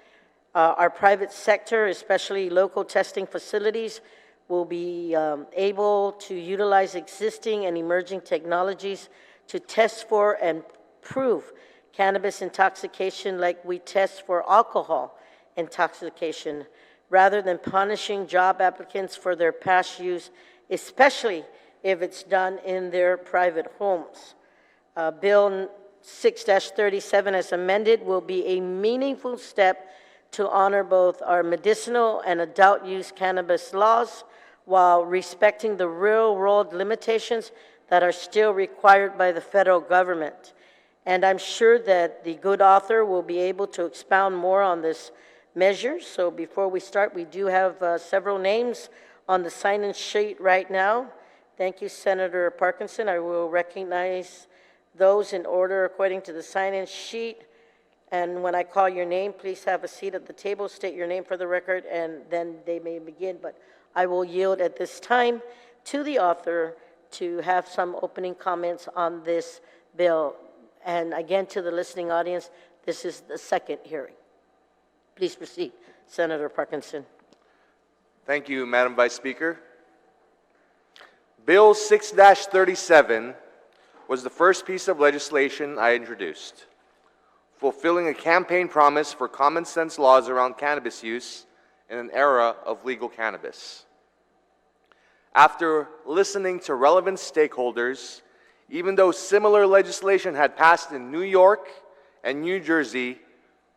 our private sector, especially local testing facilities, will be able to utilize existing and emerging technologies to test for and prove cannabis intoxication like we test for alcohol intoxication, rather than punishing job applicants for their past use, especially if it's done in their private homes. Bill 6-37 as amended will be a meaningful step to honor both our medicinal and adult use cannabis laws while respecting the real-world limitations that are still required by the federal government. And I'm sure that the good author will be able to expound more on this measure. So before we start, we do have several names on the sign-in sheet right now. Thank you, Senator Parkinson. I will recognize those in order according to the sign-in sheet. And when I call your name, please have a seat at the table, state your name for the record, and then they may begin. But I will yield at this time to the author to have some opening comments on this bill. And again, to the listening audience, this is the second hearing. Please proceed, Senator Parkinson. Thank you, Madam Vice Speaker. Bill 6-37 was the first piece of legislation I introduced, fulfilling a campaign promise for common sense laws around cannabis use in an era of legal cannabis. After listening to relevant stakeholders, even though similar legislation had passed in New York and New Jersey,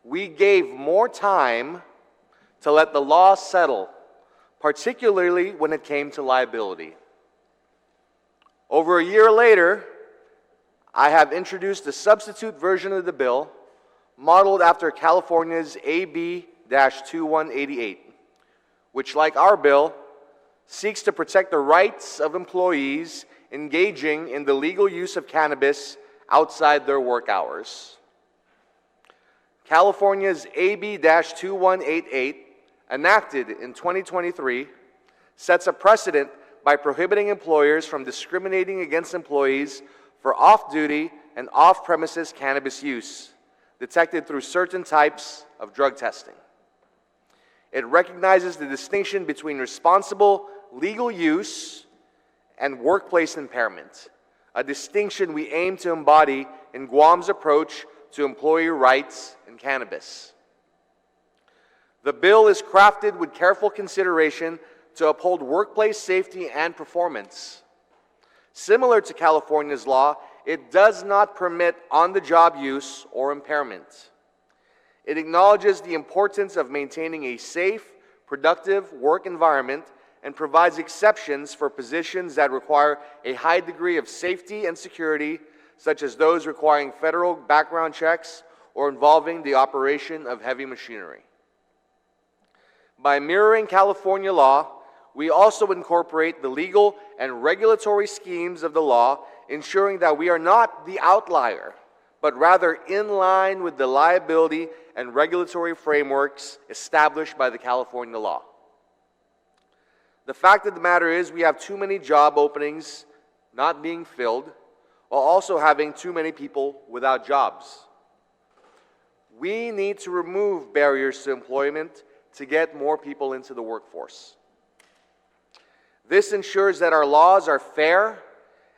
we gave more time to let the law settle, particularly when it came to liability. Over a year later, I have introduced a substitute version of the bill modeled after California's AB-2188, which, like our bill, seeks to protect the rights of employees engaging in the legal use of cannabis outside their work hours. California's AB-2188, enacted in 2023, sets a precedent by prohibiting employers from discriminating against employees for off-duty and off-premises cannabis use, detected through certain types of drug testing. It recognizes the distinction between responsible legal use and workplace impairment, a distinction we aim to embody in Guam's approach to employee rights in cannabis. The bill is crafted with careful consideration to uphold workplace safety and performance. Similar to California's law, it does not permit on-the-job use or impairment. It acknowledges the importance of maintaining a safe, productive work environment and provides exceptions for positions that require a high degree of safety and security, such as those requiring federal background checks or involving the operation of heavy machinery. By mirroring California law, we also incorporate the legal and regulatory schemes of the law, ensuring that we are not the outlier, but rather in line with the liability and regulatory frameworks established by the California law. The fact of the matter is we have too many job openings not being filled, while also having too many people without jobs. We need to remove barriers to employment to get more people into the workforce. This ensures that our laws are fair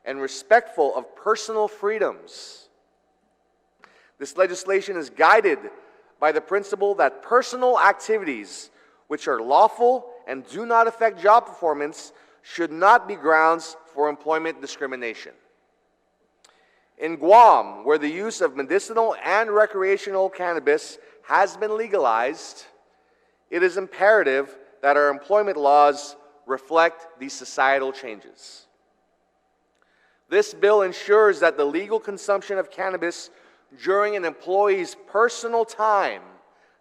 and respectful of personal freedoms. This legislation is guided by the principle that personal activities which are lawful and do not affect job performance should not be grounds for employment discrimination. In Guam, where the use of medicinal and recreational cannabis has been legalized, it is imperative that our employment laws reflect these societal changes. This bill ensures that the legal consumption of cannabis during an employee's personal time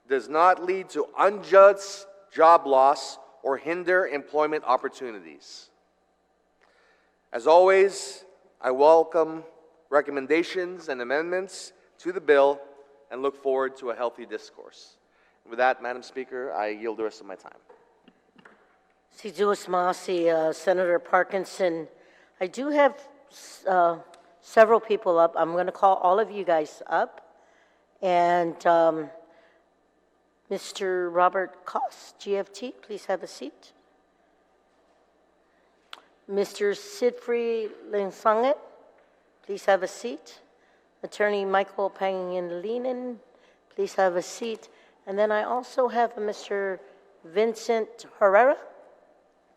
does not lead to unjust job loss or hinder employment opportunities. As always, I welcome recommendations and amendments to the bill and look forward to a healthy discourse. With that, Madam Speaker, I yield the rest of my time. Si Duas Masi, Senator Parkinson. I do have several people up. I'm going to call all of you guys up. And Mr. Robert Koss, GFT, please have a seat. Mr. Sidfrey Linsanget, please have a seat. Attorney Michael Pangilinan, please have a seat. And then I also have a Mr. Vincent Herrera.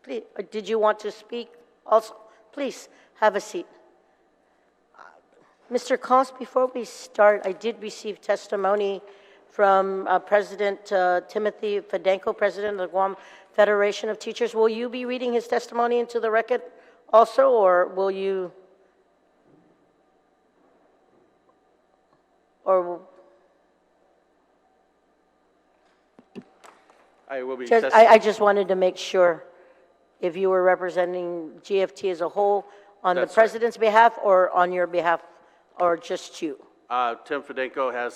Please, did you want to speak also? Please have a seat. Mr. Koss, before we start, I did receive testimony from President Timothy Fedenko, President of the Guam Federation of Teachers. Will you be reading his testimony into the record also, or will you? Or I will be. I just wanted to make sure if you were representing GFT as a whole on the president's behalf or on your behalf, or just you. Tim Fedenko has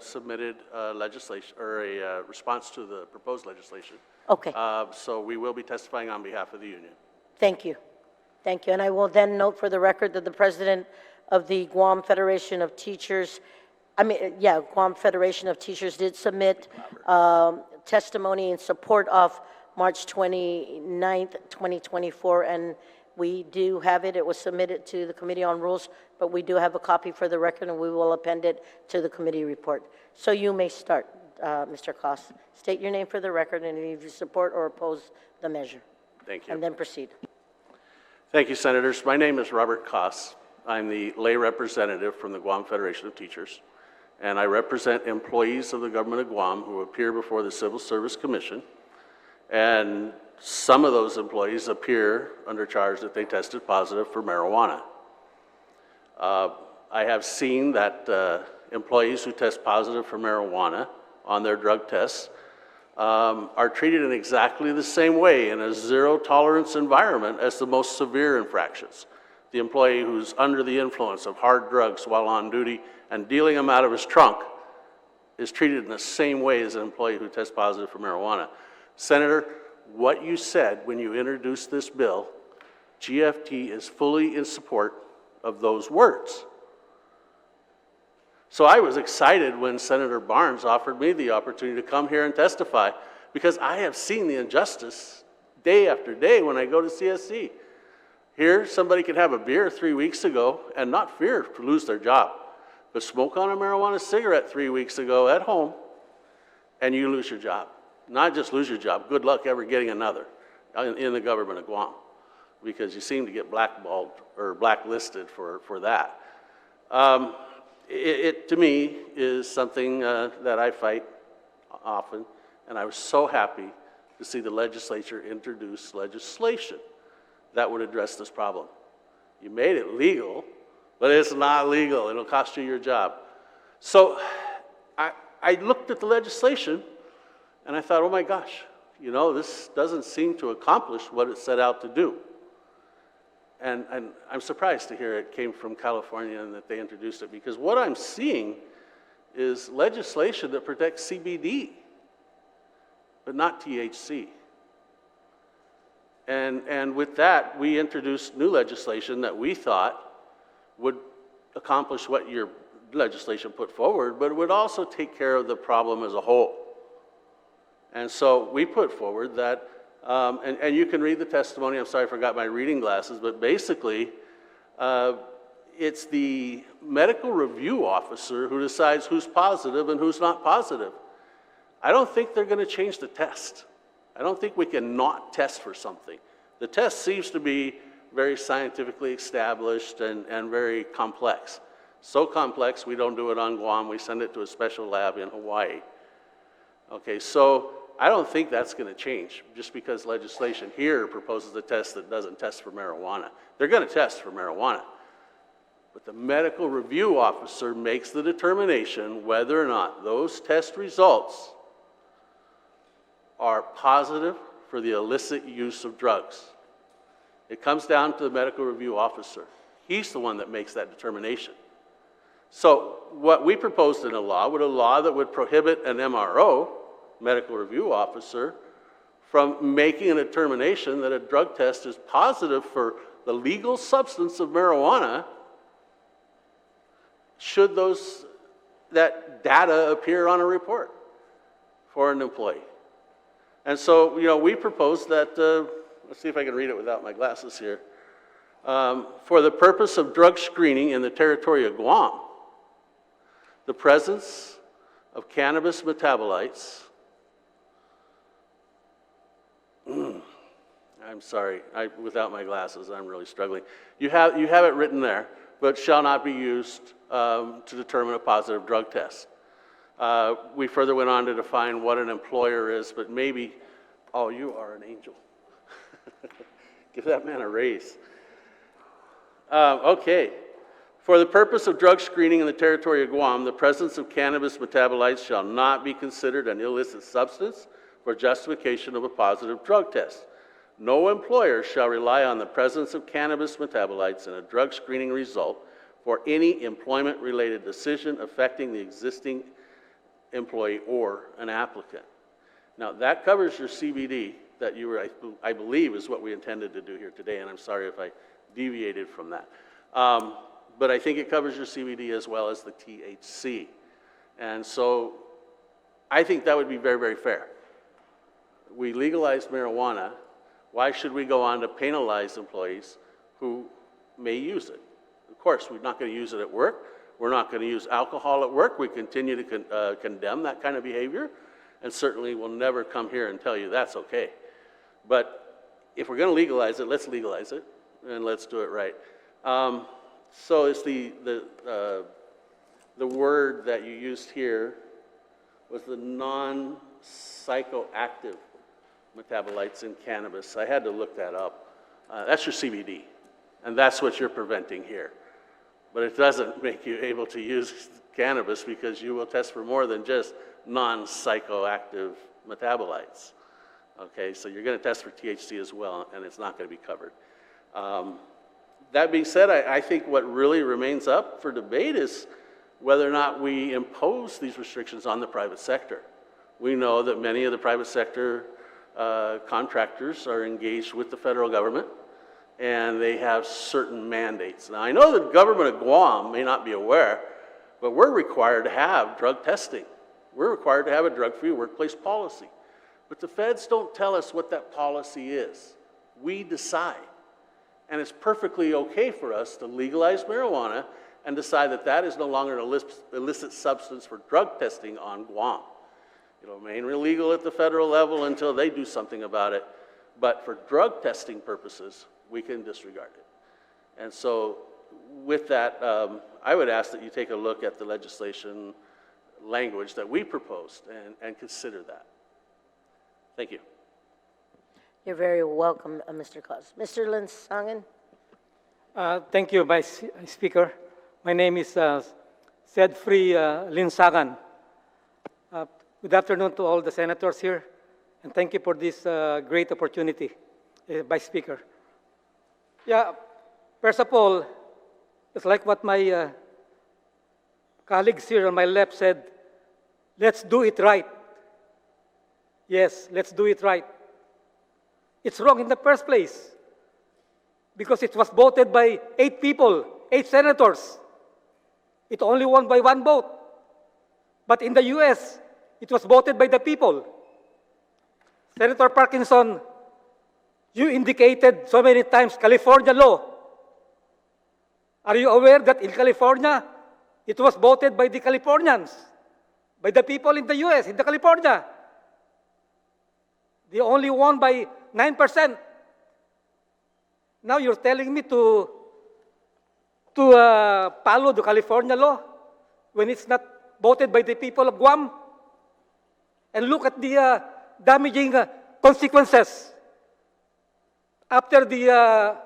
submitted legislation or a response to the proposed legislation. Okay. So we will be testifying on behalf of the union. Thank you. Thank you. And I will then note for the record that the president of the Guam Federation of Teachers, Guam Federation of Teachers did submit testimony in support of March 29th, 2024, and we do have it. It was submitted to the Committee on Rules, but we do have a copy for the record, and we will append it to the committee report. So you may start, Mr. Koss. State your name for the record, and if you support or oppose the measure. Thank you. And then proceed. Thank you, Senators. My name is Robert Koss. I'm the lay representative from the Guam Federation of Teachers, and I represent employees of the government of Guam who appear before the Civil Service Commission, and some of those employees appear under charge that they tested positive for marijuana. I have seen that employees who test positive for marijuana on their drug tests are treated in exactly the same way in a zero-tolerance environment as the most severe infractions. The employee who's under the influence of hard drugs while on duty and dealing them out of his trunk is treated in the same way as an employee who tests positive for marijuana. Senator, what you said when you introduced this bill, GFT is fully in support of those words. So I was excited when Senator Barnes offered me the opportunity to come here and testify, because I have seen the injustice day after day when I go to CSC. Here, somebody could have a beer 3 weeks ago and not fear to lose their job, but smoke on a marijuana cigarette 3 weeks ago at home, and you lose your job. Not just lose your job, good luck ever getting another in the government of Guam, because you seem to get blackballed or blacklisted for that. It to me, is something that I fight often, and I was so happy to see the legislature introduce legislation that would address this problem. You made it legal, but it's not legal. It'll cost you your job. So I looked at the legislation, and I thought, oh my gosh, you know, this doesn't seem to accomplish what it set out to do. And I'm surprised to hear it came from California and that they introduced it, because what I'm seeing is legislation that protects CBD, but not THC. And with that, we introduced new legislation that we thought would accomplish what your legislation put forward, but it would also take care of the problem as a whole. And so we put forward that, and you can read the testimony. I'm sorry I forgot my reading glasses, but basically, it's the medical review officer who decides who's positive and who's not positive. I don't think they're going to change the test. I don't think we can not test for something. The test seems to be very scientifically established and very complex. So complex, we don't do it on Guam. We send it to a special lab in Hawaii. Okay, so I don't think that's going to change just because legislation here proposes a test that doesn't test for marijuana. They're going to test for marijuana. But the medical review officer makes the determination whether or not those test results are positive for the illicit use of drugs. It comes down to the medical review officer. He's the one that makes that determination. So what we proposed in a law that would prohibit an MRO, medical review officer, from making a determination that a drug test is positive for the legal substance of marijuana, should that data appear on a report for an employee. And so, we proposed that, let's see if I can read it without my glasses here. For the purpose of drug screening in the territory of Guam, the presence of cannabis metabolites, I'm sorry, without my glasses, I'm really struggling. You have it written there, but shall not be used to determine a positive drug test. We further went on to define what an employer is, but maybe, oh, you are an angel. Give that man a raise. Okay. For the purpose of drug screening in the territory of Guam, the presence of cannabis metabolites shall not be considered an illicit substance for justification of a positive drug test. No employer shall rely on the presence of cannabis metabolites in a drug screening result for any employment-related decision affecting the existing employee or an applicant. Now, that covers your CBD that you were, I believe, is what we intended to do here today, and I'm sorry if I deviated from that. But I think it covers your CBD as well as the THC. And so I think that would be very, very fair. We legalized marijuana. Why should we go on to penalize employees who may use it? Of course, we're not going to use it at work. We're not going to use alcohol at work. We continue to condemn that kind of behavior, and certainly will never come here and tell you that's okay. But if we're going to legalize it, let's legalize it, and let's do it right. So it's the word that you used here was the non-psychoactive metabolites in cannabis. I had to look that up. That's your CBD, and that's what you're preventing here. But it doesn't make you able to use cannabis because you will test for more than just non-psychoactive metabolites. Okay, so you're going to test for THC as well, and it's not going to be covered. That being said, I think what really remains up for debate is whether or not we impose these restrictions on the private sector. We know that many of the private sector contractors are engaged with the federal government, and they have certain mandates. Now, I know the government of Guam may not be aware, but we're required to have drug testing. We're required to have a drug-free workplace policy. But the feds don't tell us what that policy is. We decide. And it's perfectly okay for us to legalize marijuana and decide that that is no longer an illicit substance for drug testing on Guam. It'll remain illegal at the federal level until they do something about it. But for drug testing purposes, we can disregard it. And so with that, I would ask that you take a look at the legislation language that we proposed and consider that. Thank you. You're very welcome, Mr. Claus. Mr. Linsangan? Thank you, Vice Speaker. My name is Sedfree Linsangan. Good afternoon to all the senators here, and thank you for this great opportunity, Vice Speaker. Yeah, first of all, it's like what my colleagues here on my left said, let's do it right. Yes, let's do it right. It's wrong in the first place because it was voted by 8 people, 8 senators. It only won by 1 vote. But in the U.S., it was voted by the people. Senator Parkinson, you indicated so many times California law. Are you aware that in California, it was voted by the Californians, by the people in the US, in the California? They only won by 9%. Now you're telling me to follow the California law when it's not voted by the people of Guam? And look at the damaging consequences. After the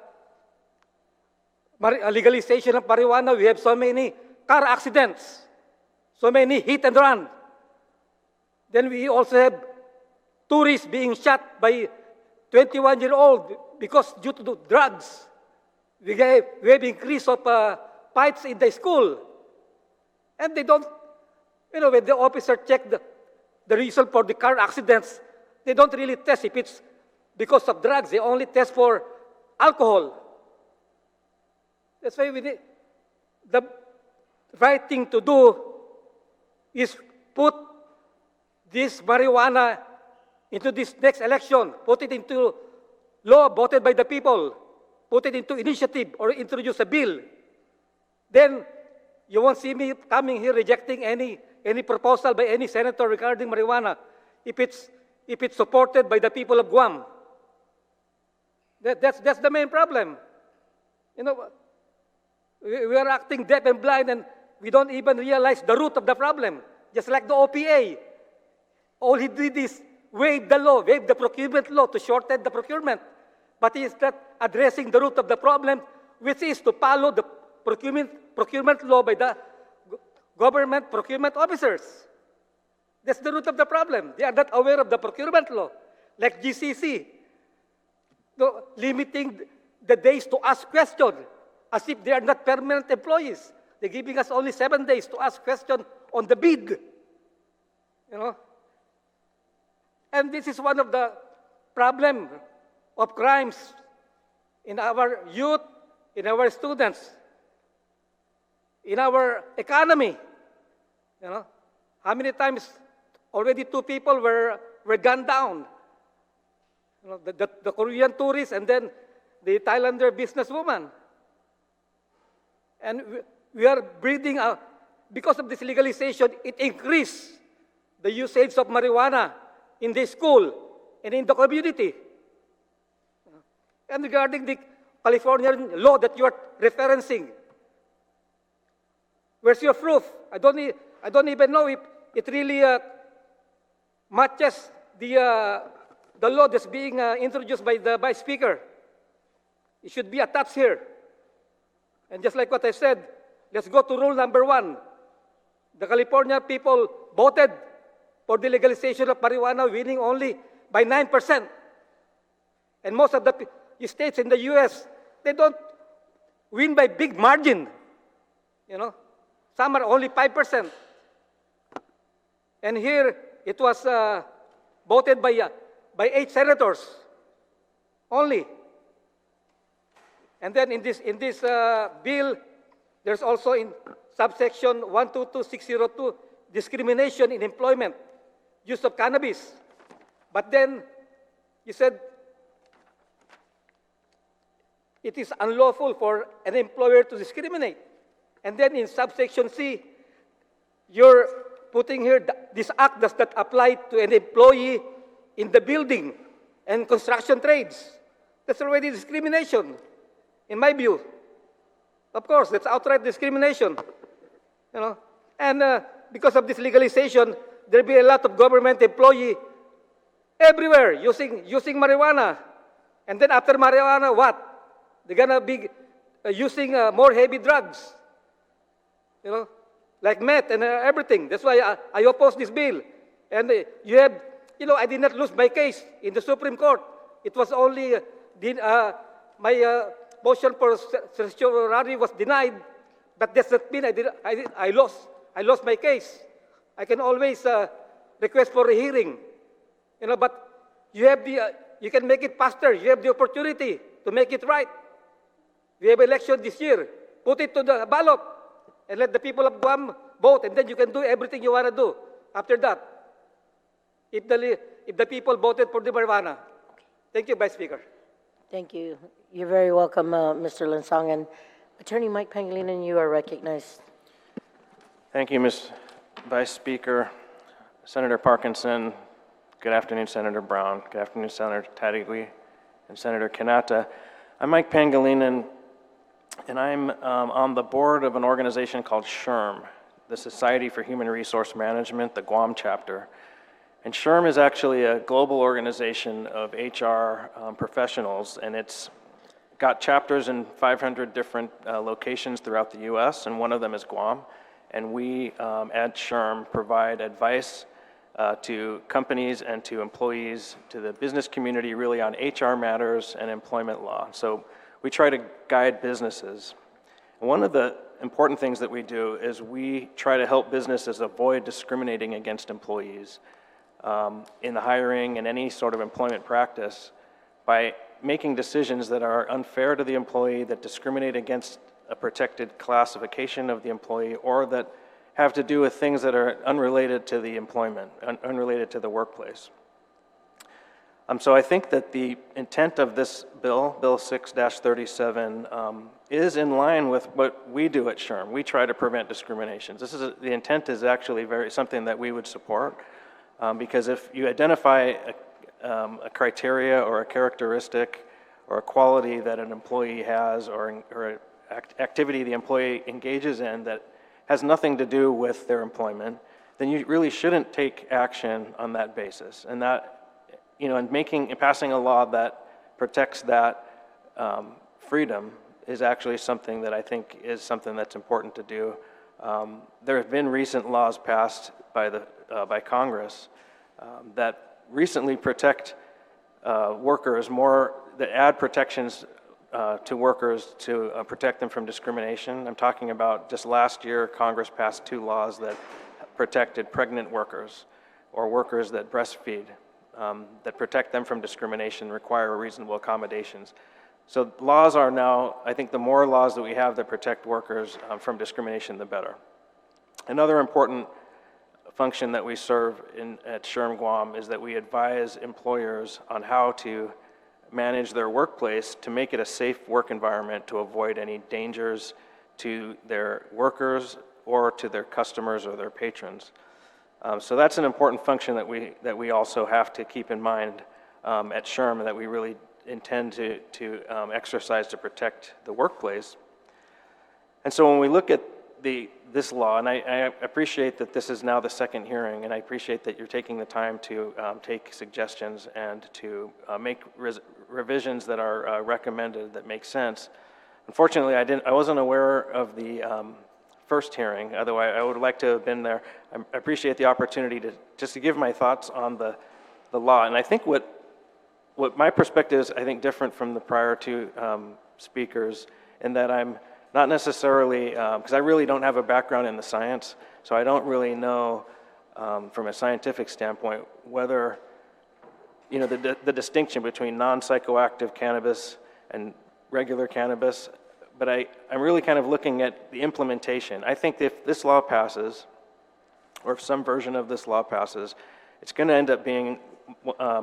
legalization of marijuana, we have so many car accidents, so many hit and run. Then we also have tourists being shot by 21-year-old because due to the drugs. We have increase of fights in the school. And they don't, when the officer check the reason for the car accidents, they don't really test if it's because of drugs. They only test for alcohol. That's why we need, the right thing to do is put this marijuana into this next election, put it into law voted by the people, put it into initiative or introduce a bill. Then you won't see me coming here rejecting any proposal by any senator regarding marijuana if it's supported by the people of Guam. That's the main problem. We are acting deaf and blind, and we don't even realize the root of the problem. Just like the OPA. All he did is waive the law, waive the procurement law to shorten the procurement. But he is not addressing the root of the problem, which is to follow the procurement law by the government procurement officers. That's the root of the problem. They are not aware of the procurement law. Like GCC, limiting the days to ask questions, as if they are not permanent employees. They're giving us only 7 days to ask questions on the bid. And this is one of the problems of crimes in our youth, in our students, in our economy. How many times already 2 people were gunned down? The Korean tourist and then the Thailander businesswoman. And we are breeding, because of this legalization, it increased the usage of marijuana in the school and in the community. And regarding the Californian law that you are referencing, where's your proof? I don't even know if it really matches the law that's being introduced by the Vice Speaker. It should be attached here. And just like what I said, let's go to rule number 1. The California people voted for the legalization of marijuana, winning only by 9%. And most of the states in the U.S., they don't win by big margin. Some are only 5%. And here, it was voted by 8 senators only. And then in this bill, there's also in subsection 122602, discrimination in employment, use of cannabis. But then you said it is unlawful for an employer to discriminate. And then in subsection C, you're putting here, this act does not apply to an employee in the building and construction trades. That's already discrimination, in my view. Of course, that's outright discrimination. And because of this legalization, there'll be a lot of government employee everywhere using marijuana. And then after marijuana, what? They're gonna be using more heavy drugs. Like meth and everything. That's why I oppose this bill. And you have, I did not lose my case in the Supreme Court. It was only, my motion for certiorari was denied, but that doesn't mean I lost my case. I can always request for a hearing. But you have you can make it faster. You have the opportunity to make it right. We have election this year. Put it to the ballot and let the people of Guam vote, and then you can do everything you want to do after that. If the people voted for the marijuana. Thank you, Vice Speaker. Thank you. You're very welcome, Mr. Lansang. And Attorney Mike Pangilinan, you are recognized. Thank you, Ms. Vice Speaker. Senator Parkinson, good afternoon, Senator Brown, good afternoon, Senator Tadigui, and Senator Kanata. I'm Mike Pangilinan, and I'm on the board of an organization called SHRM, the Society for Human Resource Management, the Guam chapter. And SHRM is actually a global organization of HR professionals, and it's got chapters in 500 different locations throughout the U.S., and one of them is Guam. And we at SHRM provide advice to companies and to employees, to the business community, really on HR matters and employment law. So we try to guide businesses. And one of the important things that we do is we try to help businesses avoid discriminating against employees in the hiring and any sort of employment practice by making decisions that are unfair to the employee, that discriminate against a protected classification of the employee, or that have to do with things that are unrelated to the employment, unrelated to the workplace. So I think that the intent of this bill, Bill 6-37, is in line with what we do at SHRM. We try to prevent discriminations. The intent is actually something that we would support, because if you identify a criteria or a characteristic or a quality that an employee has or an activity the employee engages in that has nothing to do with their employment, then you really shouldn't take action on that basis. And that, and passing a law that protects that freedom is actually something that I think is something that's important to do. There have been recent laws passed by Congress that recently protect workers more, that add protections to workers to protect them from discrimination. I'm talking about just last year, Congress passed 2 laws that protected pregnant workers or workers that breastfeed, that protect them from discrimination, require reasonable accommodations. So laws are now, I think the more laws that we have that protect workers from discrimination, the better. Another important function that we serve at SHRM Guam is that we advise employers on how to manage their workplace to make it a safe work environment to avoid any dangers to their workers or to their customers or their patrons. So that's an important function that we also have to keep in mind at SHRM, and that we really intend to exercise to protect the workplace. And so when we look at this law, and I appreciate that this is now the second hearing, and I appreciate that you're taking the time to take suggestions and to make revisions that are recommended that make sense. Unfortunately, I wasn't aware of the first hearing, although I would like to have been there. I appreciate the opportunity to give my thoughts on the law. And I think what my perspective is, I think, different from the prior 2 speakers, in that I'm not necessarily, because I really don't have a background in the science, so I don't really know from a scientific standpoint whether, the distinction between non-psychoactive cannabis and regular cannabis, but I'm really kind of looking at the implementation. I think if this law passes, or if some version of this law passes, it's going to end up being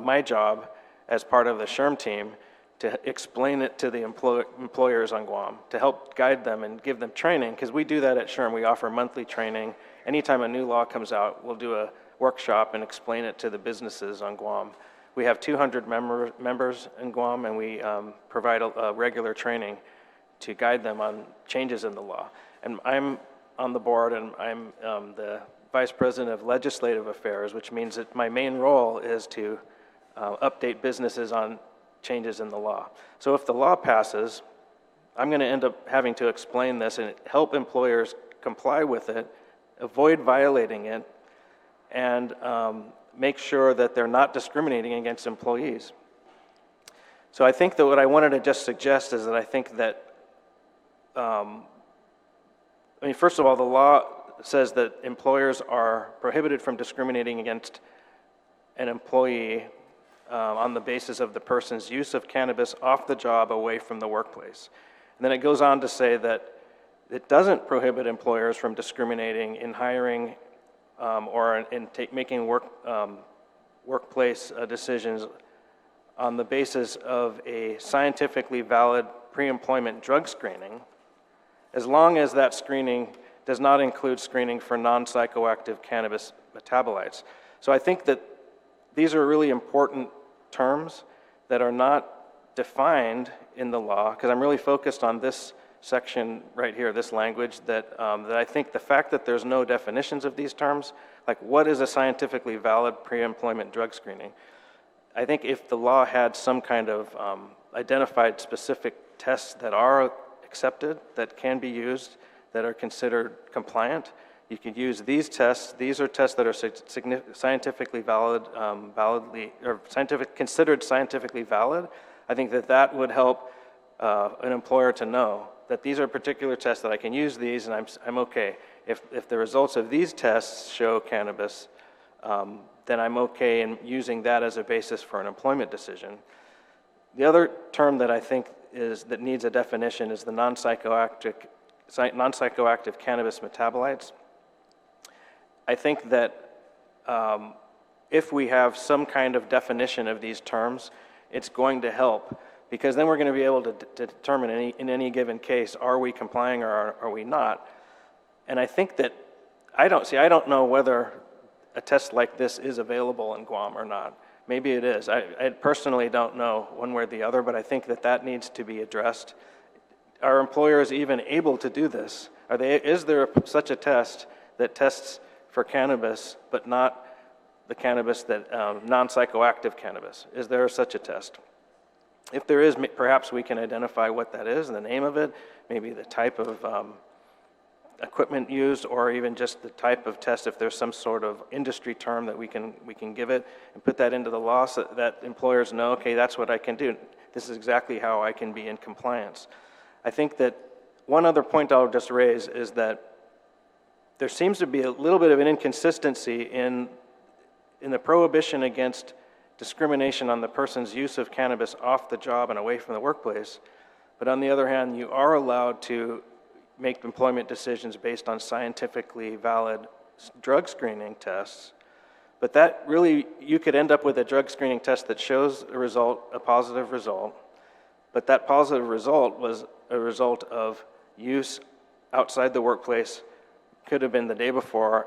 my job as part of the SHRM team to explain it to the employers on Guam, to help guide them and give them training, because we do that at SHRM. We offer monthly training. Anytime a new law comes out, we'll do a workshop and explain it to the businesses on Guam. We have 200 members in Guam, and we provide a regular training to guide them on changes in the law. And I'm on the board, and I'm the Vice President of Legislative Affairs, which means that my main role is to update businesses on changes in the law. So if the law passes, I'm going to end up having to explain this and help employers comply with it, avoid violating it, and make sure that they're not discriminating against employees. So I think that what I wanted to just suggest is that I think that, first of all, the law says that employers are prohibited from discriminating against an employee on the basis of the person's use of cannabis off the job away from the workplace. And then it goes on to say that it doesn't prohibit employers from discriminating in hiring or in making workplace decisions on the basis of a scientifically valid pre-employment drug screening as long as that screening does not include screening for non-psychoactive cannabis metabolites. So I think that these are really important terms that are not defined in the law, because I'm really focused on this section right here, this language, that I think the fact that there's no definitions of these terms, like what is a scientifically valid pre-employment drug screening? I think if the law had some kind of identified specific tests that are accepted, that can be used, that are considered compliant, you could use these tests. These are tests that are scientifically valid, considered scientifically valid. I think that that would help an employer to know that these are particular tests that I can use these and I'm okay. If the results of these tests show cannabis, then I'm okay in using that as a basis for an employment decision. The other term that I think that needs a definition is the non-psychoactive cannabis metabolites. I think that if we have some kind of definition of these terms, it's going to help, because then we're going to be able to determine in any given case, are we complying or are we not? And I think that, I don't know whether a test like this is available in Guam or not. Maybe it is. I personally don't know one way or the other, but I think that that needs to be addressed. Are employers even able to do this? Is there such a test that tests for cannabis, but not the cannabis that, non-psychoactive cannabis? Is there such a test? If there is, perhaps we can identify what that is, the name of it, maybe the type of equipment used, or even just the type of test, if there's some sort of industry term that we can give it and put that into the law so that employers know, okay, that's what I can do. This is exactly how I can be in compliance. I think that one other point I'll just raise is that there seems to be a little bit of an inconsistency in the prohibition against discrimination on the person's use of cannabis off the job and away from the workplace. But on the other hand, you are allowed to make employment decisions based on scientifically valid drug screening tests. But that really, you could end up with a drug screening test that shows a positive result, but that positive result was a result of use outside the workplace, could have been the day before,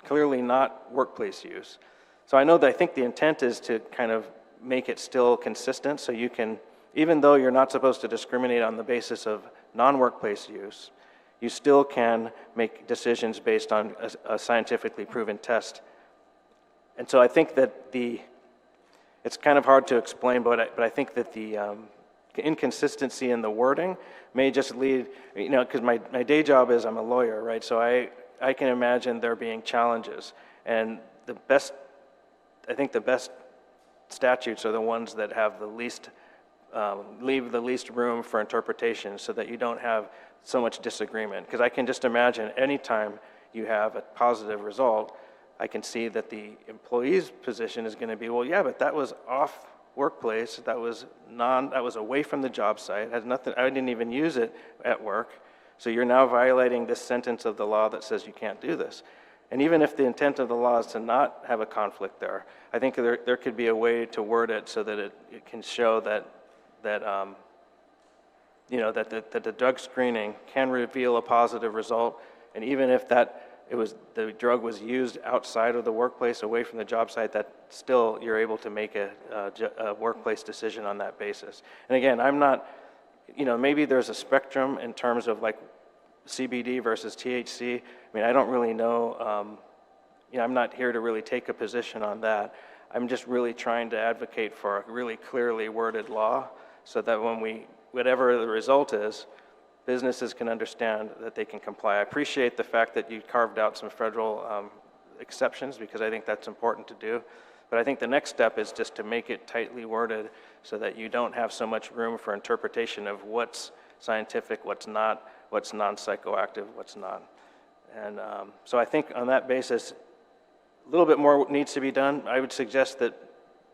clearly not workplace use. So I think the intent is to kind of make it still consistent, so you can, even though you're not supposed to discriminate on the basis of non-workplace use, you still can make decisions based on a scientifically proven test. And so I think that it's kind of hard to explain, but I think that the inconsistency in the wording may just lead, because my day job is I'm a lawyer, right? So I can imagine there being challenges. And I think the best statutes are the ones that have the least, leave the least room for interpretation, so that you don't have so much disagreement. Because I can just imagine anytime you have a positive result, I can see that the employee's position is going to be, well, yeah, but that was off workplace, that was away from the job site, has nothing, I didn't even use it at work, so you're now violating this sentence of the law that says you can't do this. And even if the intent of the law is to not have a conflict there, I think there could be a way to word it so that it can show that the drug screening can reveal a positive result, and even if the drug was used outside of the workplace, away from the job site, that still you're able to make a workplace decision on that basis. And again, I'm not, maybe there's a spectrum in terms of like CBD versus THC. I mean, I don't really know, I'm not here to really take a position on that. I'm just really trying to advocate for a really clearly worded law, so that whatever the result is, businesses can understand that they can comply. I appreciate the fact that you carved out some federal exceptions, because I think that's important to do. But I think the next step is just to make it tightly worded so that you don't have so much room for interpretation of what's scientific, what's not, what's non-psychoactive, what's not. And so I think on that basis, a little bit more needs to be done. I would suggest that,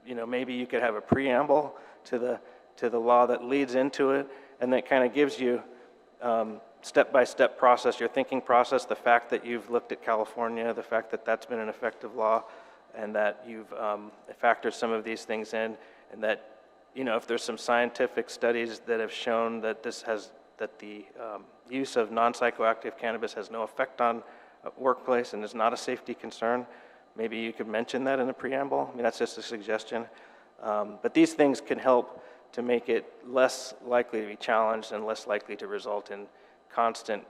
maybe you could have a preamble to the law that leads into it, and that kind of gives you step-by-step process, your thinking process, the fact that you've looked at California, the fact that that's been an effective law, and that you've factored some of these things in, and that, if there's some scientific studies that have shown that that the use of non-psychoactive cannabis has no effect on workplace and is not a safety concern. Maybe you could mention that in the preamble. I mean, that's just a suggestion. But these things can help to make it less likely to be challenged and less likely to result in constant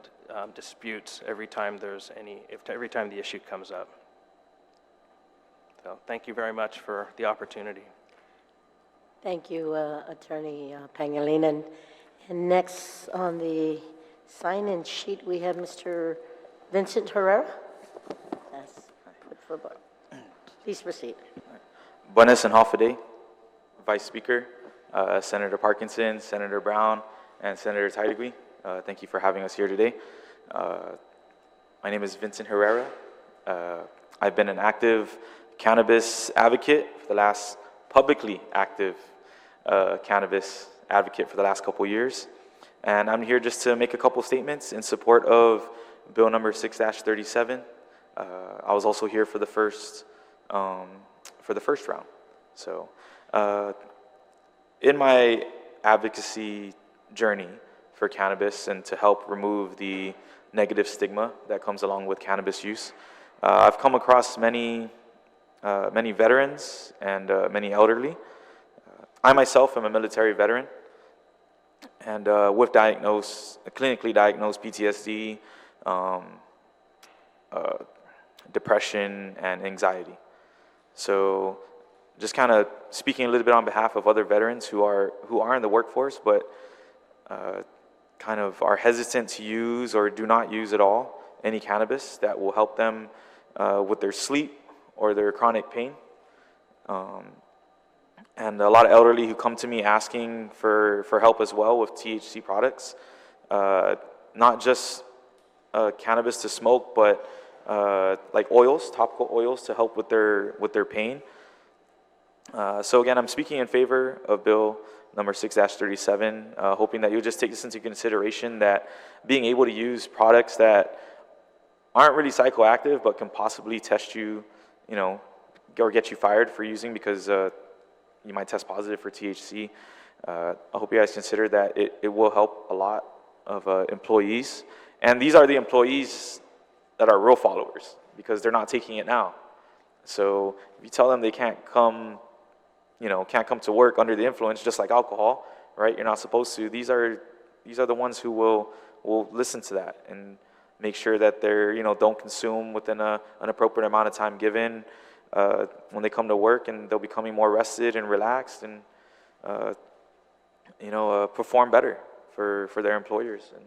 disputes every time every time the issue comes up. So thank you very much for the opportunity. Thank you, Attorney Pangilinan. And next on the sign-in sheet, we have Mr. Vincent Herrera. Yes, put for vote. Please proceed. Buenas and Hafaday, Vice Speaker, Senator Parkinson, Senator Brown, and Senator Taitigui. Thank you for having us here today. My name is Vincent Herrera. I've been an active cannabis advocate for the last, publicly active cannabis advocate for the last couple years. And I'm here just to make a couple statements in support of Bill number 6-37. I was also here for the first round. So in my advocacy journey for cannabis and to help remove the negative stigma that comes along with cannabis use, I've come across many veterans and many elderly. I myself am a military veteran, and with clinically diagnosed PTSD, depression, and anxiety. So just kind of speaking a little bit on behalf of other veterans who are in the workforce, but kind of are hesitant to use or do not use at all any cannabis that will help them with their sleep or their chronic pain. And a lot of elderly who come to me asking for help as well with THC products, not just cannabis to smoke, but like oils, topical oils to help with their pain. So again, I'm speaking in favor of Bill number 6-37, hoping that you'll just take this into consideration, that being able to use products that aren't really psychoactive but can possibly test you, or get you fired for using because you might test positive for THC. I hope you guys consider that it will help a lot of employees. And these are the employees that are real followers because they're not taking it now. So if you tell them they can't come to work under the influence, just like alcohol, right? You're not supposed to. These are the ones who will listen to that and make sure that they're, don't consume within an appropriate amount of time given when they come to work, and they'll be becoming more rested and relaxed and, perform better for their employers. And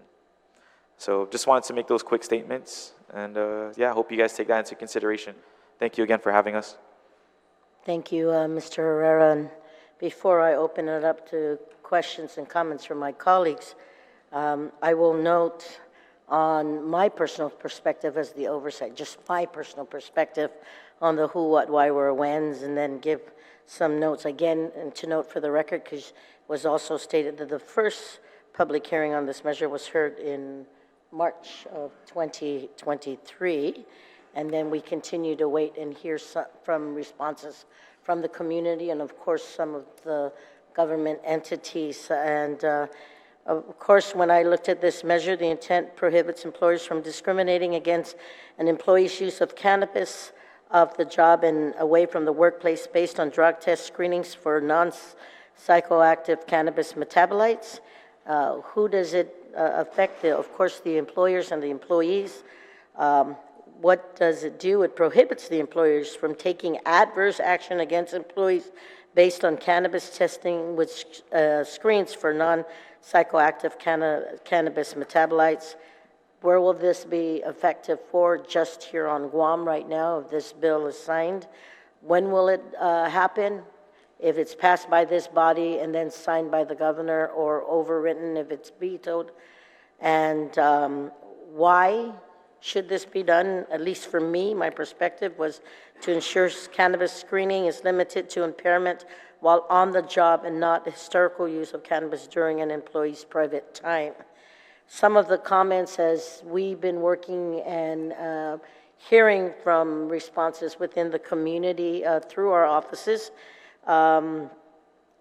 so just wanted to make those quick statements. And I hope you guys take that into consideration. Thank you again for having us. Thank you, Mr. Herrera. And before I open it up to questions and comments from my colleagues, I will note on my personal perspective as the oversight, just my personal perspective on the who, what, why, where, whens, and then give some notes again, and to note for the record, because it was also stated that the first public hearing on this measure was heard in March of 2023, and then we continue to wait and hear from responses from the community and, of course, some of the government entities. And of course, when I looked at this measure, the intent prohibits employers from discriminating against an employee's use of cannabis of the job and away from the workplace based on drug test screenings for non-psychoactive cannabis metabolites. Who does it affect? Of course, the employers and the employees. What does it do? It prohibits the employers from taking adverse action against employees based on cannabis testing, which screens for non-psychoactive cannabis metabolites. Where will this be effective for? Just here on Guam right now, if this bill is signed. When will it happen? If it's passed by this body and then signed by the governor, or overwritten if it's vetoed. And why should this be done? At least for me, my perspective was to ensure cannabis screening is limited to impairment while on the job and not historical use of cannabis during an employee's private time. Some of the comments, as we've been working and hearing from responses within the community through our offices,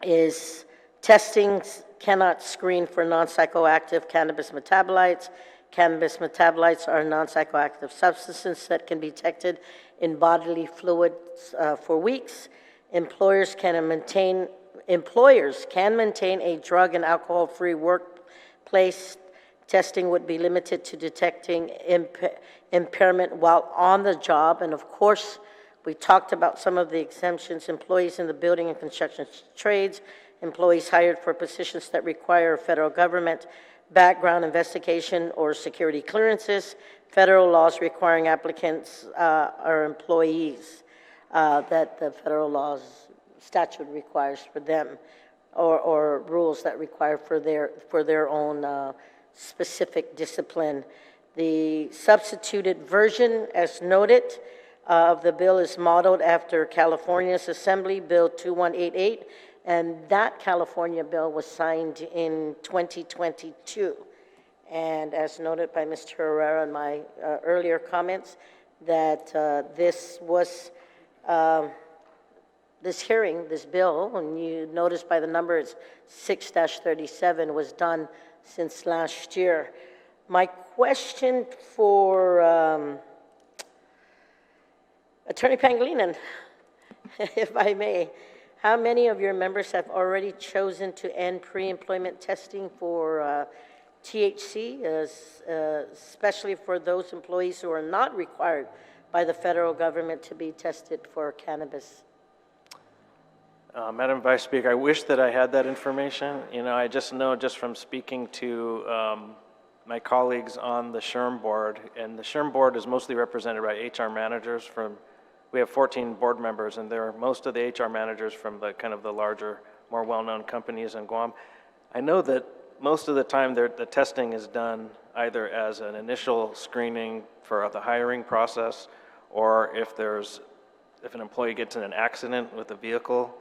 is Testings cannot screen for non-psychoactive cannabis metabolites. Cannabis metabolites are non-psychoactive substances that can be detected in bodily fluids for weeks. Employers can maintain a drug and alcohol-free workplace. Testing would be limited to detecting impairment while on the job. And of course, we talked about some of the exemptions: employees in the building and construction trades, employees hired for positions that require federal government background investigation or security clearances, federal laws requiring applicants or employees that the federal laws statute requires for them, or rules that require for their own specific discipline. The substituted version, as noted, of the bill is modeled after California's Assembly Bill 2188, and that California bill was signed in 2022. And as noted by Mr. Herrera in my earlier comments, that this hearing, this bill, and you notice by the number it's 6-37, was done since last year. My question for Attorney Pangilinan, if I may, how many of your members have already chosen to end pre-employment testing for THC, especially for those employees who are not required by the federal government to be tested for cannabis? Madam Vice Speaker, I wish that I had that information. You know, I just know just from speaking to my colleagues on the SHRM board, and the SHRM board is mostly represented by HR managers from, we have 14 board members, and they're most of the HR managers from the kind of the larger, more well-known companies in Guam. I know that most of the time the testing is done either as an initial screening for the hiring process, or if an employee gets in an accident with a vehicle,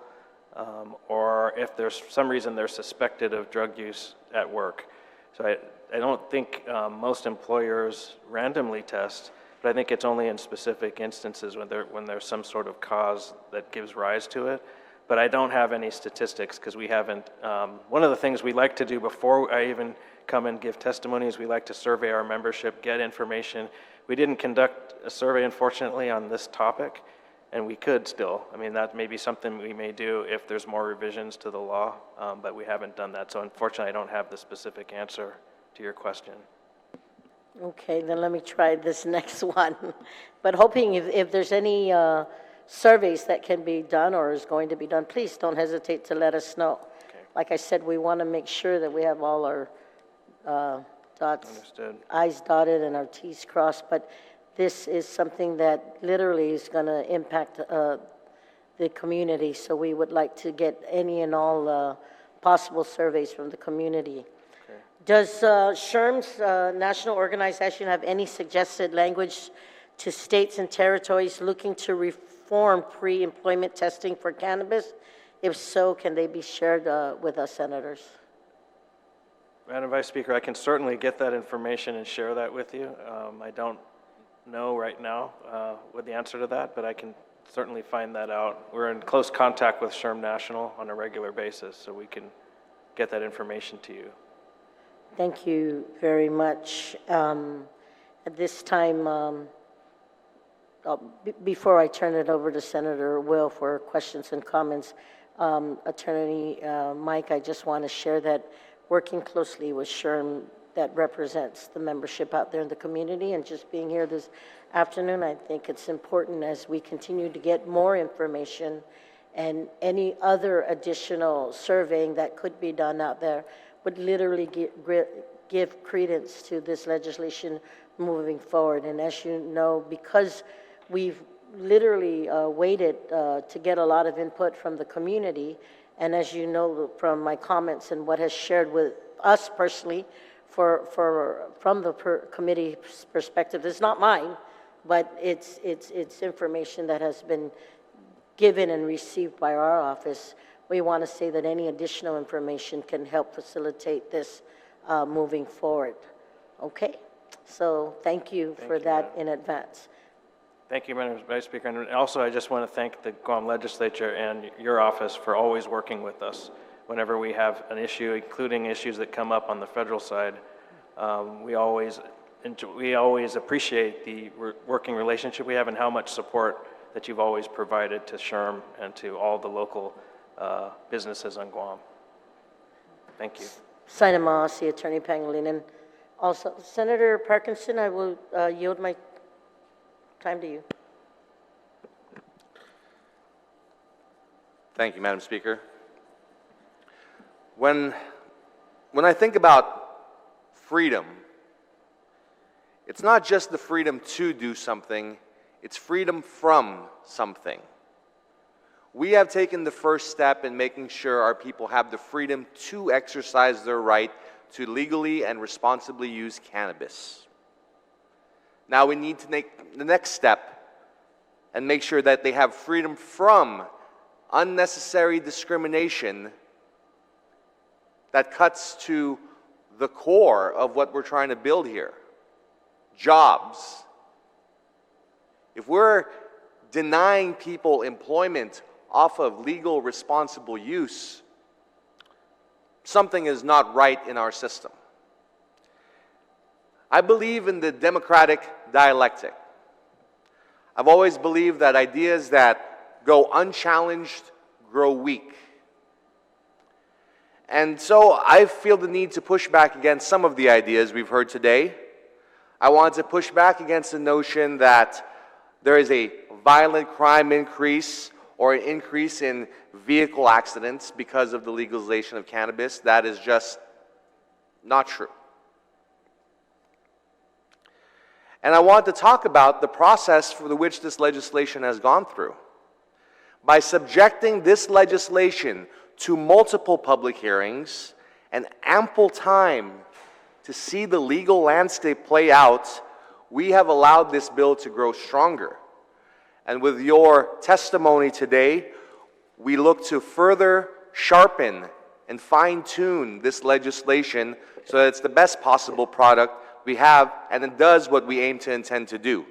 or if there's for some reason they're suspected of drug use at work. So I don't think most employers randomly test, but I think it's only in specific instances when there's some sort of cause that gives rise to it. But I don't have any statistics because we haven't. One of the things we like to do before I even come and give testimony is we like to survey our membership, get information. We didn't conduct a survey, unfortunately, on this topic, and we could still. I mean, that may be something we may do if there's more revisions to the law, but we haven't done that. So unfortunately, I don't have the specific answer to your question. Okay, then let me try this next one. But hoping if there's any surveys that can be done or is going to be done, please don't hesitate to let us know. Okay. Like I said, we want to make sure that we have all our I's dotted and our T's crossed, but this is something that literally is going to impact the community, so we would like to get any and all possible surveys from the community. Does SHRM's national organization have any suggested language to states and territories looking to reform pre-employment testing for cannabis? If so, can they be shared with us, senators? Madam Vice Speaker, I can certainly get that information and share that with you. I don't know right now with the answer to that, but I can certainly find that out. We're in close contact with SHRM National on a regular basis, so we can get that information to you. Thank you very much. At this time, before I turn it over to Senator Will for questions and comments, Attorney Mike, I just want to share that working closely with SHRM that represents the membership out there in the community, and just being here this afternoon, I think it's important as we continue to get more information and any other additional surveying that could be done out there would literally give credence to this legislation moving forward. And as you know, because we've literally waited to get a lot of input from the community, and as you know from my comments and what has shared with us personally, from the committee's perspective, it's not mine, but it's information that has been given and received by our office. We want to say that any additional information can help facilitate this moving forward. Okay? So thank you for that in advance. Thank you, Madam Vice Speaker. And also, I just want to thank the Guam Legislature and your office for always working with us whenever we have an issue, including issues that come up on the federal side. We always appreciate the working relationship we have and how much support that you've always provided to SHRM and to all the local businesses on Guam. Thank you. Sinamasi, Attorney Pangilinan. Also, Senator Parkinson, I will yield my time to you. Thank you, Madam Speaker. When I think about freedom, it's not just the freedom to do something, it's freedom from something. We have taken the first step in making sure our people have the freedom to exercise their right to legally and responsibly use cannabis. Now we need to take the next step and make sure that they have freedom from unnecessary discrimination that cuts to the core of what we're trying to build here. Jobs. If we're denying people employment off of legal responsible use, something is not right in our system. I believe in the democratic dialectic. I've always believed that ideas that go unchallenged grow weak. And so I feel the need to push back against some of the ideas we've heard today. I want to push back against the notion that there is a violent crime increase or an increase in vehicle accidents because of the legalization of cannabis. That is just not true. And I want to talk about the process for which this legislation has gone through. By subjecting this legislation to multiple public hearings and ample time to see the legal landscape play out, we have allowed this bill to grow stronger. And with your testimony today, we look to further sharpen and fine-tune this legislation so that it's the best possible product we have, and it does what we aim to intend to do.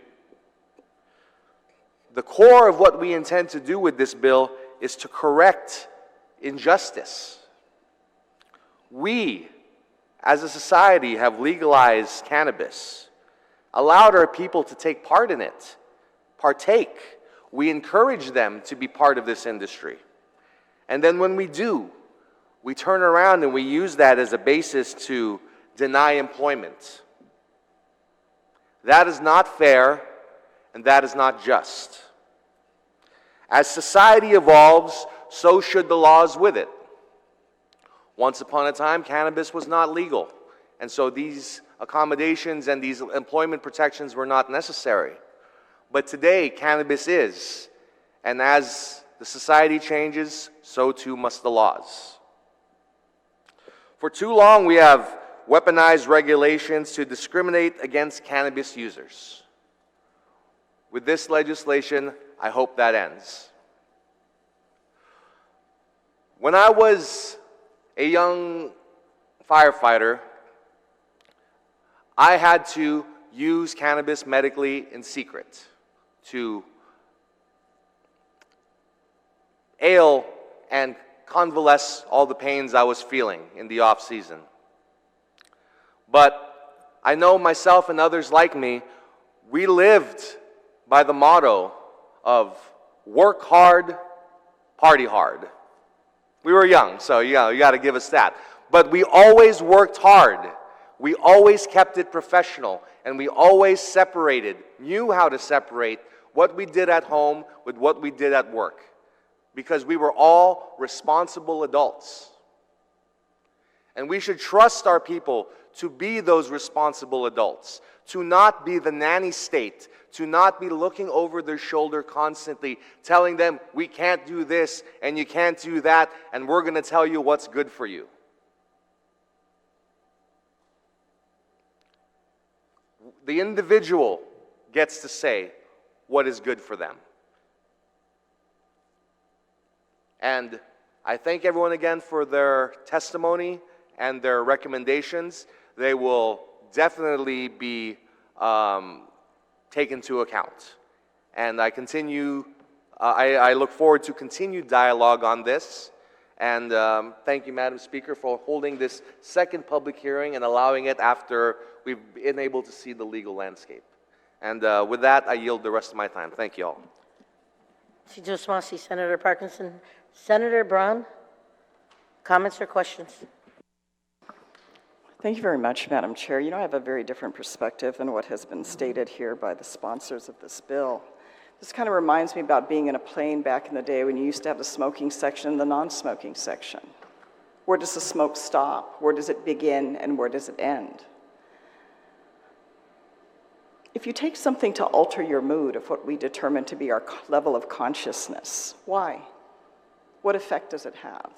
The core of what we intend to do with this bill is to correct injustice. We, as a society, have legalized cannabis, allowed our people to take part in it, partake. We encourage them to be part of this industry. And then when we do, we turn around and we use that as a basis to deny employment. That is not fair, and that is not just. As society evolves, so should the laws with it. Once upon a time, cannabis was not legal, and so these accommodations and these employment protections were not necessary. But today, cannabis is, and as the society changes, so too must the laws. For too long, we have weaponized regulations to discriminate against cannabis users. With this legislation, I hope that ends. When I was a young firefighter, I had to use cannabis medically in secret to ail and convalesce all the pains I was feeling in the off-season. But I know myself and others like me, we lived by the motto of work hard, party hard. We were young, so you got to give us that. But we always worked hard. We always kept it professional, and we always separated, knew how to separate what we did at home with what we did at work, because we were all responsible adults. And we should trust our people to be those responsible adults, to not be the nanny state, to not be looking over their shoulder constantly, telling them, we can't do this and you can't do that, and we're going to tell you what's good for you. The individual gets to say what is good for them. And I thank everyone again for their testimony and their recommendations. They will definitely be taken into account. And I look forward to continued dialogue on this And thank you, Madam Speaker, for holding this second public hearing and allowing it after we've been able to see the legal landscape. And with that, I yield the rest of my time. Thank you all. Senator Parkinson. Senator Brown, comments or questions? Thank you very much, Madam Chair. You know, I have a very different perspective than what has been stated here by the sponsors of this bill. This kind of reminds me about being in a plane back in the day when you used to have the smoking section and the non-smoking section. Where does the smoke stop? Where does it begin? And where does it end? If you take something to alter your mood of what we determine to be our level of consciousness, why? What effect does it have?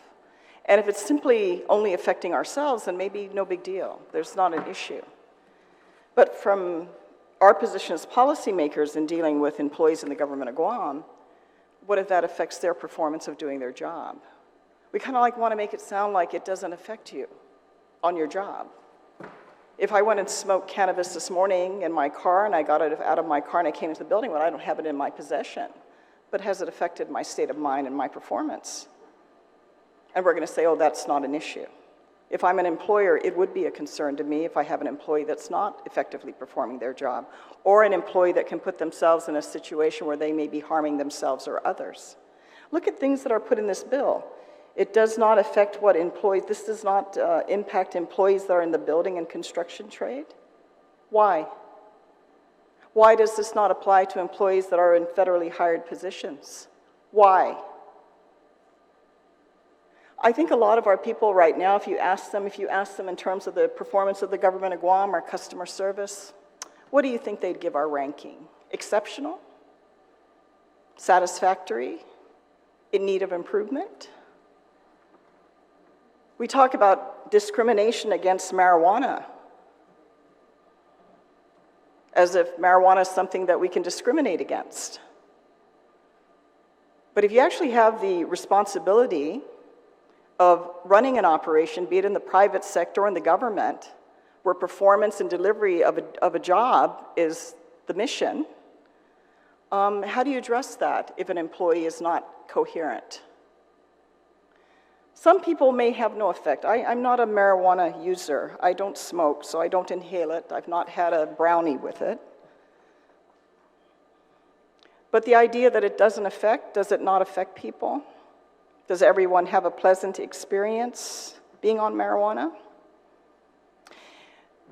And if it's simply only affecting ourselves, then maybe no big deal. There's not an issue. But from our position as policymakers in dealing with employees in the government of Guam, what if that affects their performance of doing their job? We kind of want to make it sound like it doesn't affect you on your job. If I went and smoked cannabis this morning in my car and I got it out of my car and I came into the building, well, I don't have it in my possession. But has it affected my state of mind and my performance? And we're going to say, oh, that's not an issue. If I'm an employer, it would be a concern to me if I have an employee that's not effectively performing their job, or an employee that can put themselves in a situation where they may be harming themselves or others. Look at things that are put in this bill. It does not affect what employees, this does not impact employees that are in the building and construction trade. Why? Why does this not apply to employees that are in federally hired positions? Why? I think a lot of our people right now, if you ask them in terms of the performance of the government of Guam, our customer service, what do you think they'd give our ranking? Exceptional? Satisfactory? In need of improvement? We talk about discrimination against marijuana, as if marijuana is something that we can discriminate against. But if you actually have the responsibility of running an operation, be it in the private sector or in the government, where performance and delivery of a job is the mission, how do you address that if an employee is not coherent? Some people may have no effect. I'm not a marijuana user. I don't smoke, so I don't inhale it. I've not had a brownie with it. But the idea that it does it not affect people? Does everyone have a pleasant experience being on marijuana?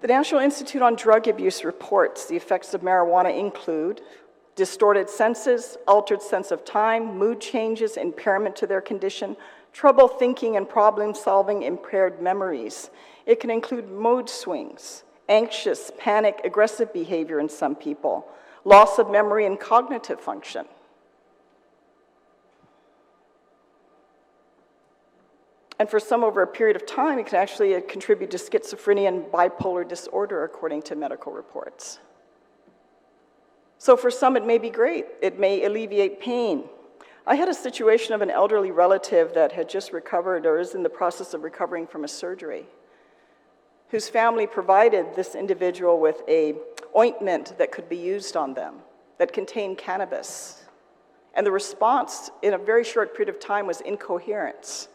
The National Institute on Drug Abuse reports the effects of marijuana include distorted senses, altered sense of time, mood changes, impairment to their condition, trouble thinking and problem solving, impaired memories. It can include mood swings, anxious, panic, aggressive behavior in some people, loss of memory and cognitive function. And for some over a period of time, it can actually contribute to schizophrenia and bipolar disorder, according to medical reports. So for some, it may be great. It may alleviate pain. I had a situation of an elderly relative that had just recovered or is in the process of recovering from a surgery, whose family provided this individual with an ointment that could be used on them that contained cannabis. And the response in a very short period of time was incoherence.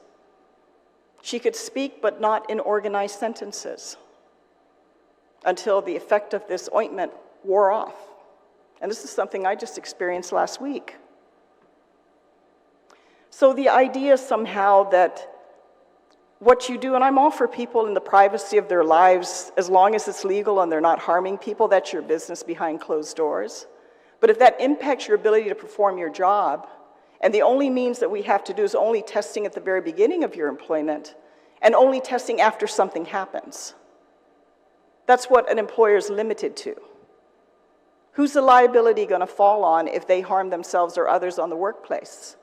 She could speak, but not in organized sentences until the effect of this ointment wore off. And this is something I just experienced last week. So the idea somehow that what you do, and I'm all for people in the privacy of their lives, as long as it's legal and they're not harming people, that's your business behind closed doors. But if that impacts your ability to perform your job, and the only means that we have to do is only testing at the very beginning of your employment and only testing after something happens. That's what an employer is limited to. Who's the liability going to fall on if they harm themselves or others on the workplace?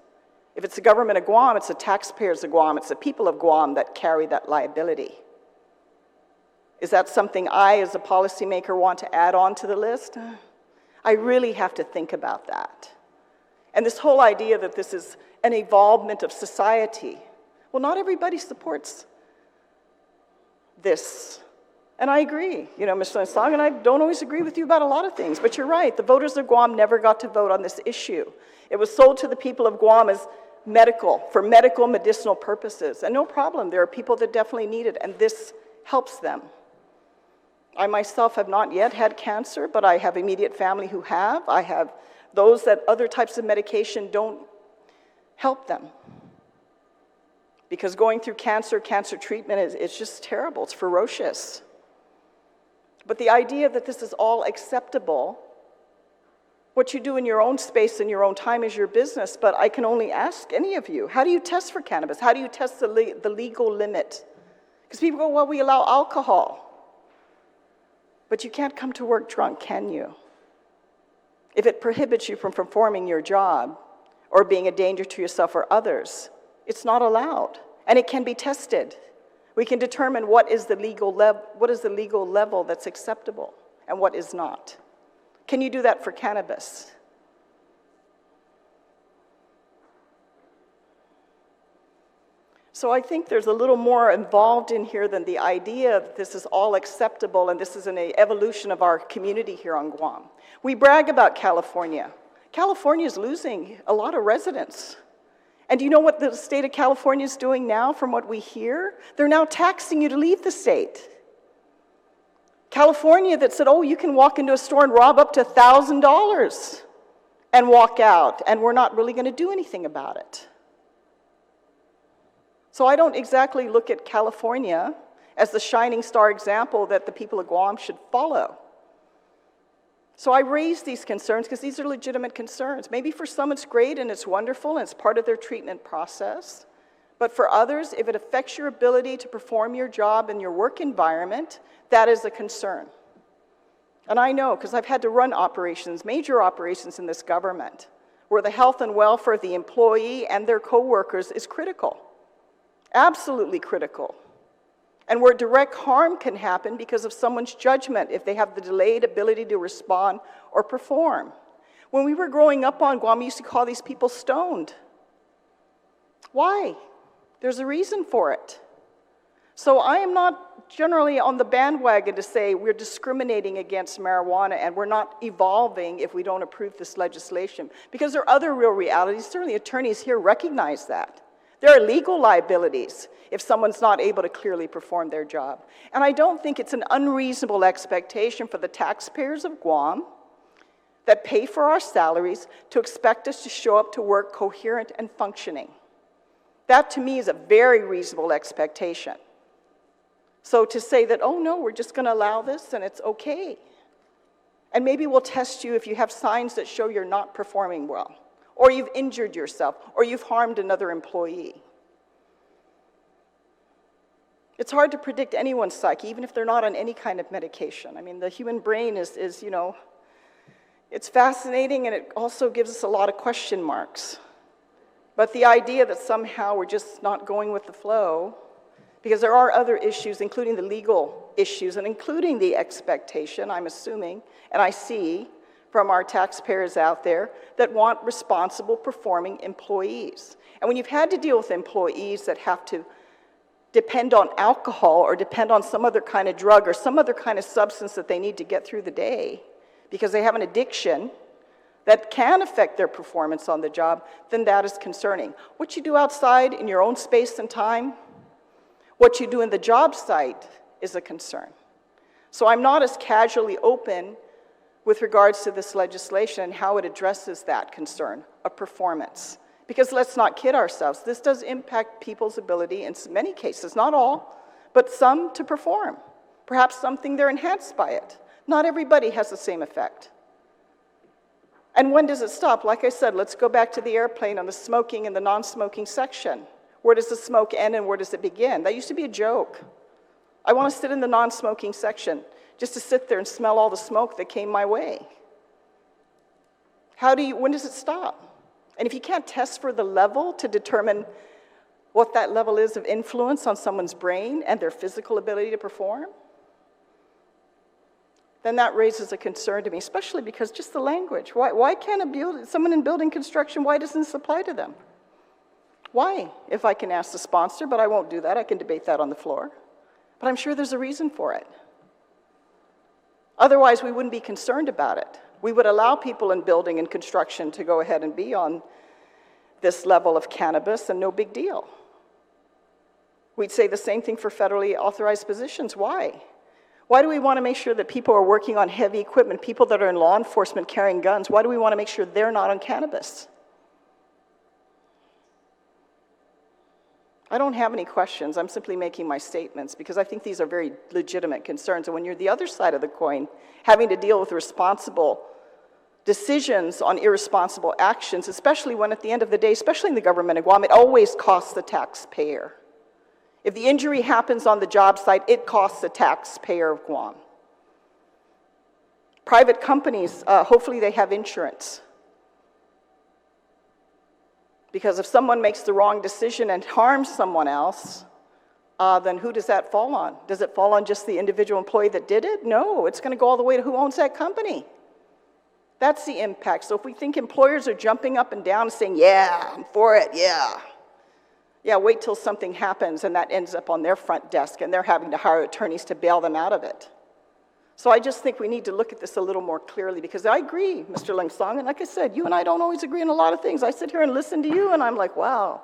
If it's the government of Guam, it's the taxpayers of Guam, it's the people of Guam that carry that liability. Is that something I, as a policymaker, want to add on to the list? I really have to think about that. And this whole idea that this is an evolvement of society, well, not everybody supports this. And I agree. You know, Mr. Lansang, and I don't always agree with you about a lot of things, but you're right. The voters of Guam never got to vote on this issue. It was sold to the people of Guam as for medical, medicinal purposes. And no problem, there are people that definitely need it, and this helps them. I myself have not yet had cancer, but I have immediate family who have. I have those that other types of medication don't help them. Because going through cancer treatment it's just terrible, it's ferocious. But the idea that this is all acceptable, what you do in your own space in your own time is your business, but I can only ask any of you, how do you test for cannabis? How do you test the legal limit? Because people go, well, we allow alcohol. But you can't come to work drunk, can you? If it prohibits you from performing your job or being a danger to yourself or others, it's not allowed, and it can be tested. We can determine what is the legal level that's acceptable and what is not. Can you do that for cannabis? So I think there's a little more involved in here than the idea that this is all acceptable and this is an evolution of our community here on Guam. We brag about California. California is losing a lot of residents. And do you know what the state of California is doing now from what we hear? They're now taxing you to leave the state. California that said, oh, you can walk into a store and rob up to $1,000 and walk out, and we're not really going to do anything about it. So I don't exactly look at California as the shining star example that the people of Guam should follow. So I raise these concerns because these are legitimate concerns. Maybe for some it's great and it's wonderful and it's part of their treatment process. But for others, if it affects your ability to perform your job in your work environment, that is a concern. And I know, because I've had to run operations, major operations in this government, where the health and welfare of the employee and their coworkers is critical. Absolutely critical. And where direct harm can happen because of someone's judgment if they have the delayed ability to respond or perform. When we were growing up on Guam, we used to call these people stoned. Why? There's a reason for it. So I am not generally on the bandwagon to say we're discriminating against marijuana and we're not evolving if we don't approve this legislation. Because there are other real realities. Certainly attorneys here recognize that. There are legal liabilities if someone's not able to clearly perform their job. And I don't think it's an unreasonable expectation for the taxpayers of Guam that pay for our salaries to expect us to show up to work coherent and functioning. That to me is a very reasonable expectation. So to say that, oh no, we're just going to allow this and it's okay. And maybe we'll test you if you have signs that show you're not performing well, or you've injured yourself, or you've harmed another employee. It's hard to predict anyone's psyche, even if they're not on any kind of medication. I mean, the human brain is it's fascinating, and it also gives us a lot of question marks. But the idea that somehow we're just not going with the flow, because there are other issues, including the legal issues, and including the expectation, I'm assuming, and I see from our taxpayers out there that want responsible performing employees. And when you've had to deal with employees that have to depend on alcohol or depend on some other kind of drug or some other kind of substance that they need to get through the day because they have an addiction that can affect their performance on the job, then that is concerning. What you do outside in your own space and time, what you do in the job site is a concern. So I'm not as casually open with regards to this legislation and how it addresses that concern of performance. Because let's not kid ourselves, this does impact people's ability in many cases, not all, but some to perform. Perhaps something they're enhanced by it. Not everybody has the same effect. And when does it stop? Like I said, let's go back to the airplane on the smoking and the non-smoking section. Where does the smoke end and where does it begin? That used to be a joke. I want to sit in the non-smoking section just to sit there and smell all the smoke that came my way. When does it stop? And if you can't test for the level to determine what that level is of influence on someone's brain and their physical ability to perform, then that raises a concern to me, especially because just the language. Why can't someone in building construction, why doesn't this apply to them? Why? If I can ask the sponsor, but I won't do that. I can debate that on the floor. But I'm sure there's a reason for it. Otherwise, we wouldn't be concerned about it. We would allow people in building and construction to go ahead and be on this level of cannabis and no big deal. We'd say the same thing for federally authorized positions. Why? Why do we want to make sure that people are working on heavy equipment, people that are in law enforcement carrying guns, why do we want to make sure they're not on cannabis? I don't have any questions. I'm simply making my statements because I think these are very legitimate concerns. And when you're the other side of the coin, having to deal with responsible decisions on irresponsible actions, especially when at the end of the day, especially in the government of Guam, it always costs the taxpayer. If the injury happens on the job site, it costs the taxpayer of Guam. Private companies, hopefully they have insurance. Because if someone makes the wrong decision and harms someone else, then who does that fall on? Does it fall on just the individual employee that did it? No, it's going to go all the way to who owns that company. That's the impact. So if we think employers are jumping up and down and saying, yeah, I'm for it, yeah. Yeah, wait till something happens and that ends up on their front desk and they're having to hire attorneys to bail them out of it. So I just think we need to look at this a little more clearly because I agree, Mr. Lingsong, and like I said, you and I don't always agree on a lot of things. I sit here and listen to you and I'm like, wow,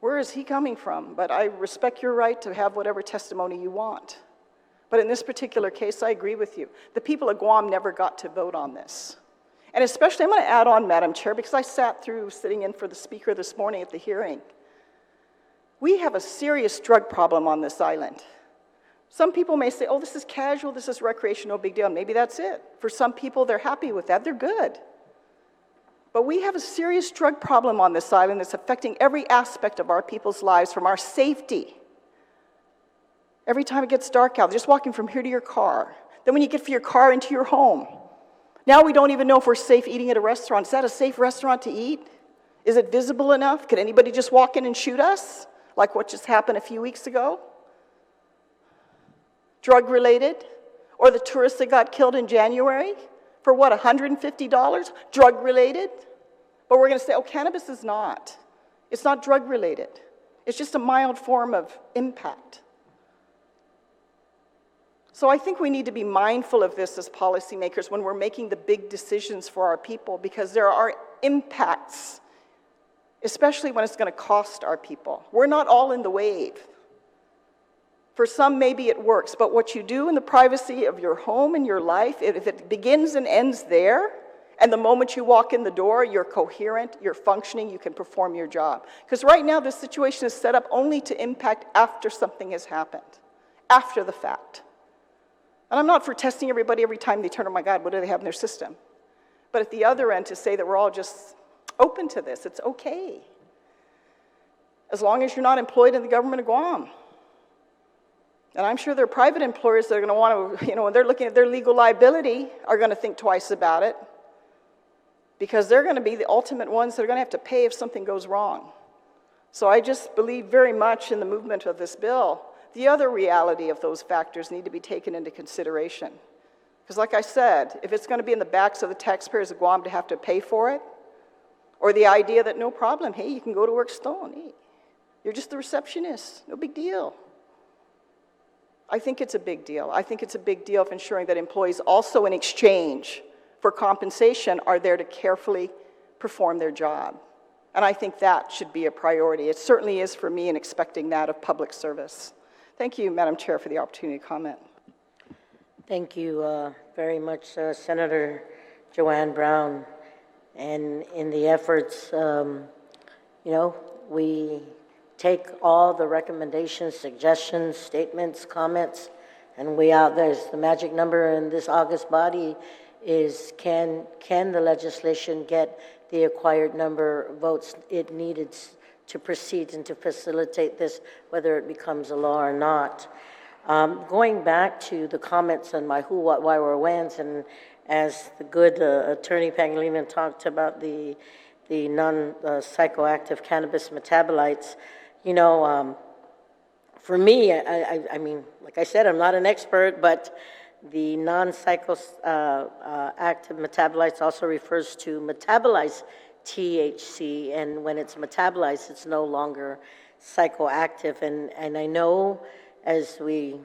where is he coming from? But I respect your right to have whatever testimony you want. But in this particular case, I agree with you. The people of Guam never got to vote on this. And especially, I'm going to add on, Madam Chair, because I sat through sitting in for the speaker this morning at the hearing. We have a serious drug problem on this island. Some people may say, oh, this is casual, this is recreational, big deal. Maybe that's it. For some people, they're happy with that, they're good. But we have a serious drug problem on this island that's affecting every aspect of our people's lives, from our safety. Every time it gets dark out, just walking from here to your car. Then when you get from your car into your home. Now we don't even know if we're safe eating at a restaurant. Is that a safe restaurant to eat? Is it visible enough? Could anybody just walk in and shoot us? Like what just happened a few weeks ago? Drug-related? Or the tourists that got killed in January? For what, $150? Drug-related? But we're going to say, oh, cannabis is not. It's not drug-related. It's just a mild form of impact. So I think we need to be mindful of this as policymakers when we're making the big decisions for our people, because there are impacts, especially when it's going to cost our people. We're not all in the wave. For some, maybe it works, but what you do in the privacy of your home and your life, if it begins and ends there, and the moment you walk in the door, you're coherent, you're functioning, you can perform your job. Because right now, this situation is set up only to impact after something has happened, after the fact. And I'm not for testing everybody every time they turn, oh my God, what do they have in their system? But at the other end, to say that we're all just open to this, it's okay. As long as you're not employed in the government of Guam. And I'm sure there are private employers that are going to want to, when they're looking at their legal liability, are going to think twice about it. Because they're going to be the ultimate ones that are going to have to pay if something goes wrong. So I just believe very much in the movement of this bill. The other reality of those factors need to be taken into consideration. Because like I said, if it's going to be in the backs of the taxpayers of Guam to have to pay for it, or the idea that no problem, hey, you can go to work stoned. Hey, you're just the receptionist, no big deal. I think it's a big deal. I think it's a big deal of ensuring that employees also in exchange for compensation are there to carefully perform their job. And I think that should be a priority. It certainly is for me in expecting that of public service. Thank you, Madam Chair, for the opportunity to comment. Thank you very much, Senator Joanne Brown. And in the efforts, we take all the recommendations, suggestions, statements, comments, and we out there's the magic number in this August body is can the legislation get the acquired number of votes it needed to proceed and to facilitate this, whether it becomes a law or not. Going back to the comments on my who, what, why, where, whens, and as the good attorney Pangilinan talked about the non-psychoactive cannabis metabolites, for me, I mean, like I said, I'm not an expert, but the non-psychoactive metabolites also refers to metabolize THC, and when it's metabolized, it's no longer psychoactive. And I know as we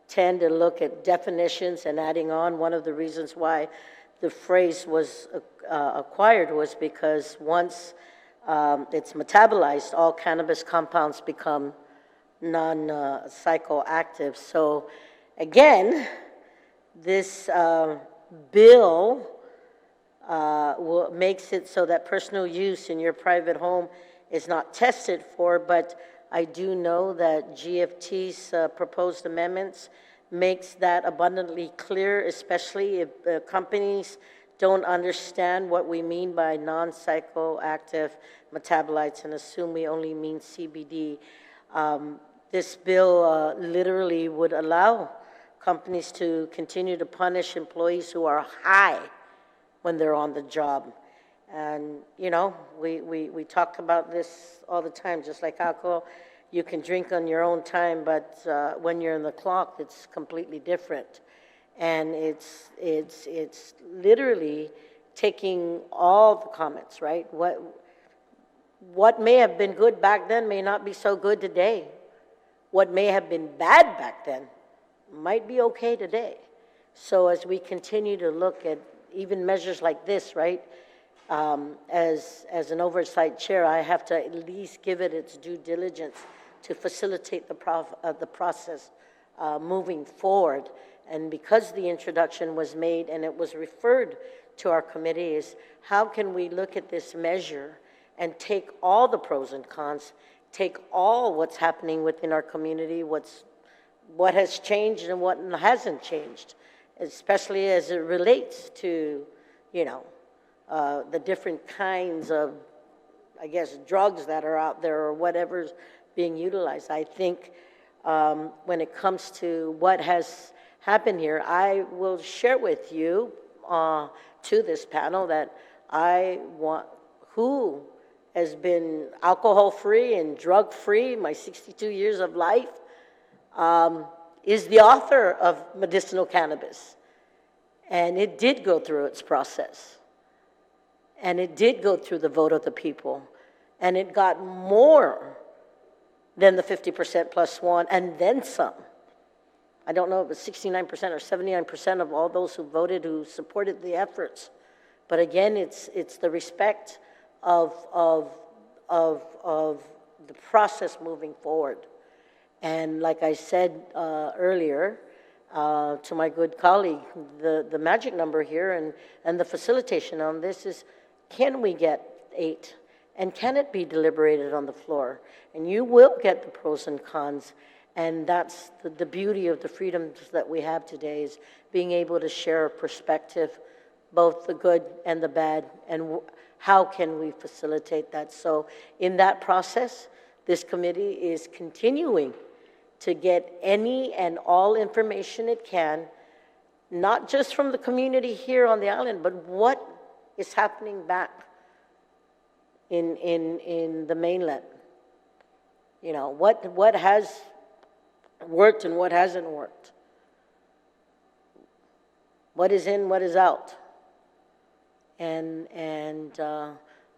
tend to look at definitions and adding on, one of the reasons why the phrase was acquired was because once it's metabolized, all cannabis compounds become non-psychoactive. So again, this bill makes it so that personal use in your private home is not tested for, but I do know that GFT's proposed amendments makes that abundantly clear, especially if companies don't understand what we mean by non-psychoactive metabolites and assume we only mean CBD. This bill literally would allow companies to continue to punish employees who are high when they're on the job. And, you know, we talk about this all the time, just like alcohol. You can drink on your own time, but when you're in the clock, it's completely different. And it's literally taking all the comments, right? What may have been good back then may not be so good today. What may have been bad back then might be okay today. So as we continue to look at even measures like this, right? As an oversight chair, I have to at least give it its due diligence to facilitate the process moving forward. And because the introduction was made and it was referred to our committee, is how can we look at this measure and take all the pros and cons, take all what's happening within our community, what has changed and what hasn't changed, especially as it relates to, you know, the different kinds of, I guess, drugs that are out there or whatever's being utilized. I think when it comes to what has happened here, I will share with you to this panel that I want, who has been alcohol-free and drug-free my 62 years of life, is the author of medicinal cannabis. And it did go through its process. And it did go through the vote of the people. And it got more than the 50% plus one, and then some. I don't know if it's 69% or 79% of all those who voted who supported the efforts. But again, it's the respect of the process moving forward. And like I said earlier to my good colleague, the magic number here and the facilitation on this is, can we get 8? And can it be deliberated on the floor? And you will get the pros and cons. And that's the beauty of the freedoms that we have today, is being able to share a perspective, both the good and the bad, and how can we facilitate that. So in that process, this committee is continuing to get any and all information it can, not just from the community here on the island, but what is happening back in the mainland. You know, what has worked and what hasn't worked. What is in, what is out. And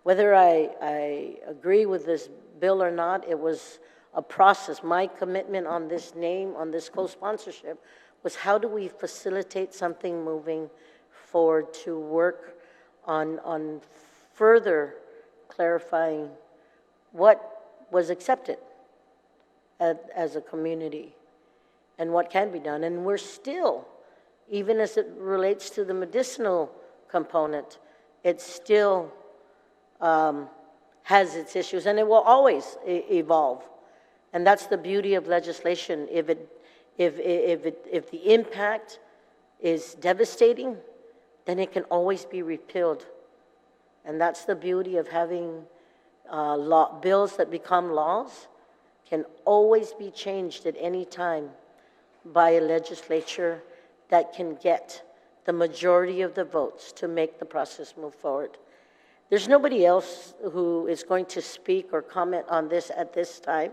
whether I agree with this bill or not, it was a process. My commitment on this name, on this co-sponsorship, was how do we facilitate something moving forward to work on further clarifying what was accepted as a community and what can be done. And we're still, even as it relates to the medicinal component, it still has its issues, and it will always evolve. And that's the beauty of legislation. If the impact is devastating, then it can always be repealed. And that's the beauty of having bills that become laws, can always be changed at any time by a legislature that can get the majority of the votes to make the process move forward. There's nobody else who is going to speak or comment on this at this time.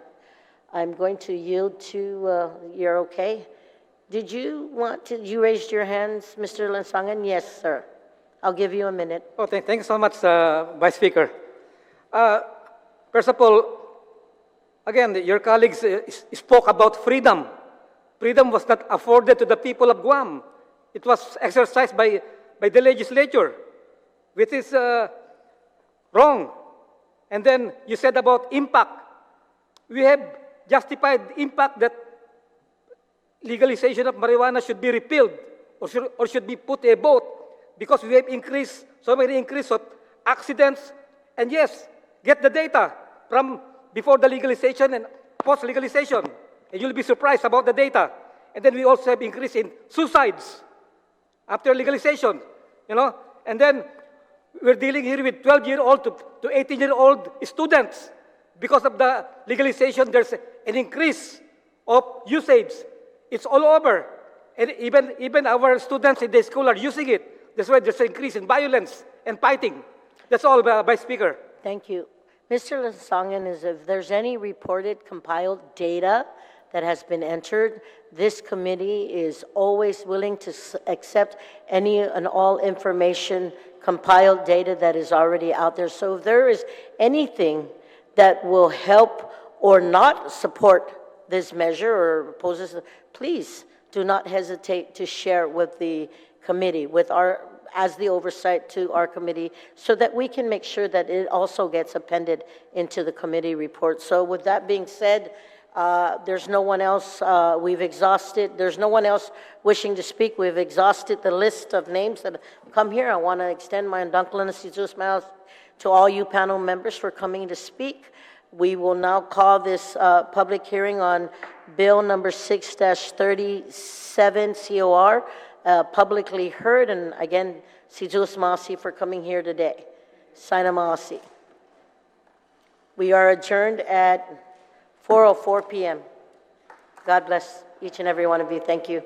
I'm going to yield to, you're okay? Did you want to, you raised your hands, Mr. Lansangan? Yes, sir. I'll give you a minute. Oh, thank you so much, Vice Speaker. First of all, again, your colleagues spoke about freedom. Freedom was not afforded to the people of Guam. It was exercised by the legislature, which is wrong. And then you said about impact. We have justified impact that legalization of marijuana should be repealed or should be put a vote because we have increased, so many increase of accidents. And yes, get the data from before the legalization and post-legalization, and you'll be surprised about the data. And then we also have increase in suicides after legalization, you know. And then we're dealing here with 12-year-old to 18-year-old students. Because of the legalization, there's an increase of usage. It's all over. And even our students in the school are using it. That's why there's an increase in violence and fighting. That's all, Vice Speaker. Thank you. Mr. Lansangan, is if there's any reported compiled data that has been entered, this committee is always willing to accept any and all information, compiled data that is already out there. So if there is anything that will help or not support this measure or opposes, please do not hesitate to share with the committee, with our, as the oversight to our committee, so that we can make sure that it also gets appended into the committee report. So with that being said, there's no one else, we've exhausted, there's no one else wishing to speak. We've exhausted the list of names that have come here. I want to extend my undanklanasitusmaos to all you panel members for coming to speak. We will now call this public hearing on Bill number 6-37 COR publicly heard. And again, Sijus Masi for coming here today. Saina Masi. We are adjourned at 4:04 p.m. God bless each and every one of you. Thank you.